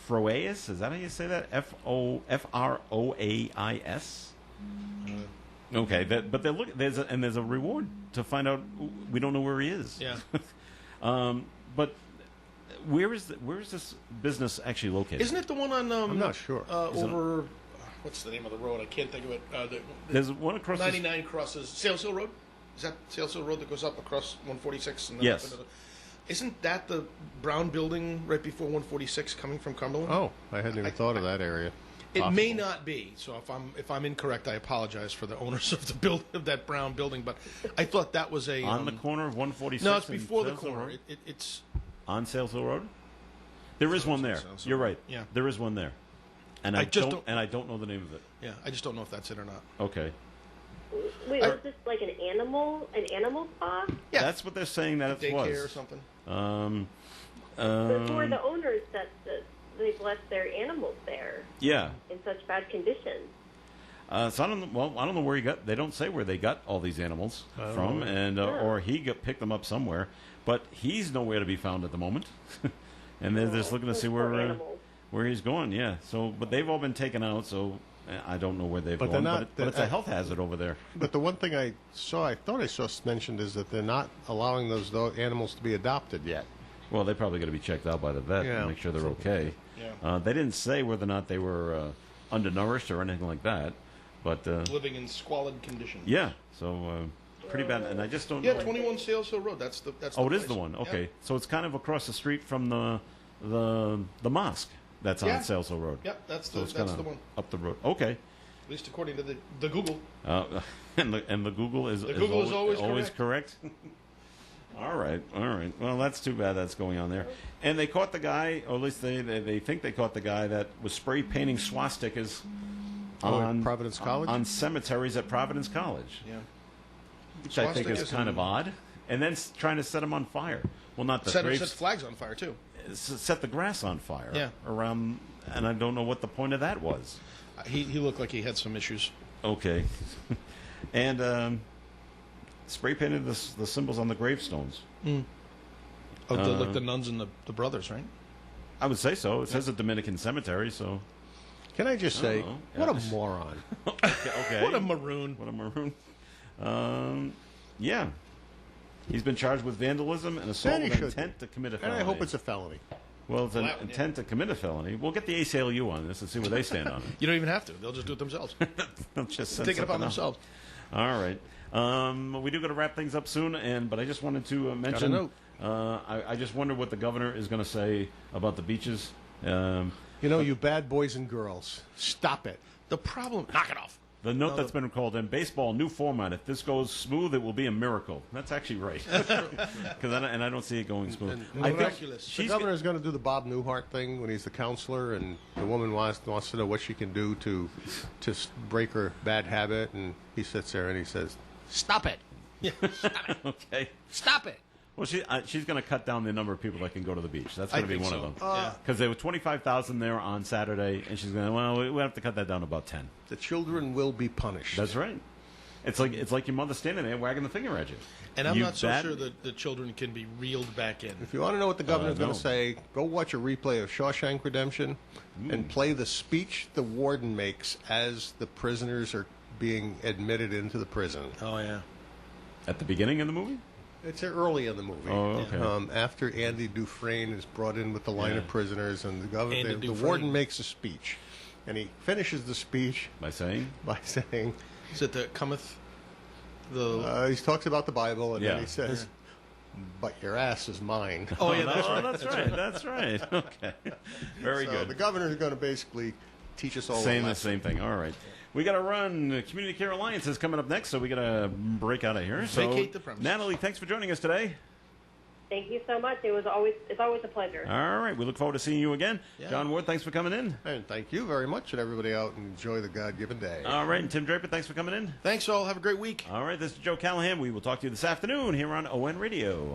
Froais. Is that how you say that? Froais. Okay, but they're looking. There's a reward to find out. We don't know where he is. Yeah. But where is this business actually located? Isn't it the one on? I'm not sure. Over. What's the name of the road? I can't think of it. There's one across. 99 crosses Sales Hill Road. Is that Sales Hill Road that goes up across 146? And then Yes. Up into isn't that the brown building right before 146 coming from Cumberland? Oh, I hadn't even thought of that area. It Possible. may not be. So if I'm incorrect, I apologize for the owners of the of that brown building. But I thought that was a on the corner of 146. No, it's and before the Sales Hill corner. Road? It's On Sales Hill Road? There is one there. Sales Hill You're Road. right. Yeah. There is one there. And I I just don't know the name of it. yeah. I just don't know if that's it or not. Okay. Wait, was this like an animal spa? Yeah. That's what they're saying that it was. Daycare or something. But who are the owners that they've left their animals there Yeah. in such bad condition? So I don't know where he got. They don't say where they got all these animals from, and or he picked them up somewhere. But he's nowhere to be found at the moment, and they're just looking to see Poor where animals. where he's going. Yeah. So, but they've all been taken out. So I don't know where they've But gone. they're not- but it's a health hazard over there. But the one thing I thought I saw mentioned is that they're not allowing those animals to be adopted yet. Well, they probably got to be checked out by the vet Yeah. and make sure they're okay. Yeah. They didn't say whether or not they were undernourished or anything like that. But Living in squalid conditions. yeah, so pretty bad. And I just don't Yeah, know. 21 Sales Hill Road. That's the. Oh, it is place. the one. Okay, Yeah. so it's kind of across the street from the mosque that's Yeah. on Sales Hill Road. Yep, that's So the it's that's kinda the one. up the road. Okay, At least according to the Google. and the Google is The Google is always correct. All right. Well, that's too bad that's going on there. And they caught the guy, or at least they think they caught the guy that was spray painting swastikas on Providence College? on cemeteries at Providence College. Yeah. Which I think is Swastikas kind of and- odd. And then trying to set them on fire. Well, not the Set graves. flags on fire, too. Set the grass on fire. Yeah. Around, and I don't know what the point of that was. He looked like he had some issues. Okay. And spray painted the symbols on the gravestones. Oh, like the nuns and the brothers, right? I would say so. It says a Dominican cemetery, so. Can I just say, Oh, what a yeah. moron. Okay. What a maroon. What a maroon. Yeah. He's been charged with vandalism and assault And he with should intent to commit a And felony. I hope it's a felony. Well, it's an Well, yeah. intent to commit a felony. We'll get the ACLU on this and see where they stand on it. You don't even have to. They'll just do it themselves. They'll just send Take it upon something out. themselves. All right. We do got to wrap things up soon, but I just wanted to mention. note. I just wonder what the governor is going to say about the beaches. You bad boys and girls, stop it. The problem... Knock it off. The note that's been called in baseball, new format. If this goes smooth, it will be a miracle. That's actually right. And I don't see it going smooth. I think Miraculous. The governor's going to do the Bob Newhart thing when he's the counselor, and the woman wants to know what she can do to break her bad habit, and he sits there and he says, "Stop it! Okay. Stop it!" Well, she's going to cut down the number of people that can go to the beach. That's going to be think one so. of them. Yeah. Because there were 25,000 there on Saturday, and she's going, we have to cut that down to about 10. The children will be punished." That's right. It's like your mother standing there wagging the finger at you. And I'm You not so bad- sure that the children can be reeled back in. If you want to know what the governor's going no. to say, go watch a replay of Shawshank Redemption and play the speech the warden makes as the prisoners are being admitted into the prison. Oh, yeah. At the beginning of the movie? It's early in the movie. Oh, okay. After Andy Dufresne is brought in with the line of prisoners, and Andy the Dufresne. warden makes a speech, and he finishes the speech By saying? by saying, Is it the cometh the... he talks about the Bible, and Yeah. then he says, "But your ass is mine." Oh, yeah, that's right. That's right. That's right. Okay. Very So good. the governor is going to basically teach us all Saying a the lesson. same thing. All right. We got to run. Community Care Alliance is coming up next, so we got to break out of here. So, Vacate the premises. Natalie, thanks for joining us today. Thank you so much. It's always a pleasure. All right. We look forward to seeing you again. Yeah. John Ward, thanks for coming in. And thank you very much, and everybody out and enjoy the God-given day. All right. And Tim Draper, thanks for coming in. Thanks, all. Have a great week. All right. This is Joe Callahan. We will talk to you this afternoon here on ON Radio.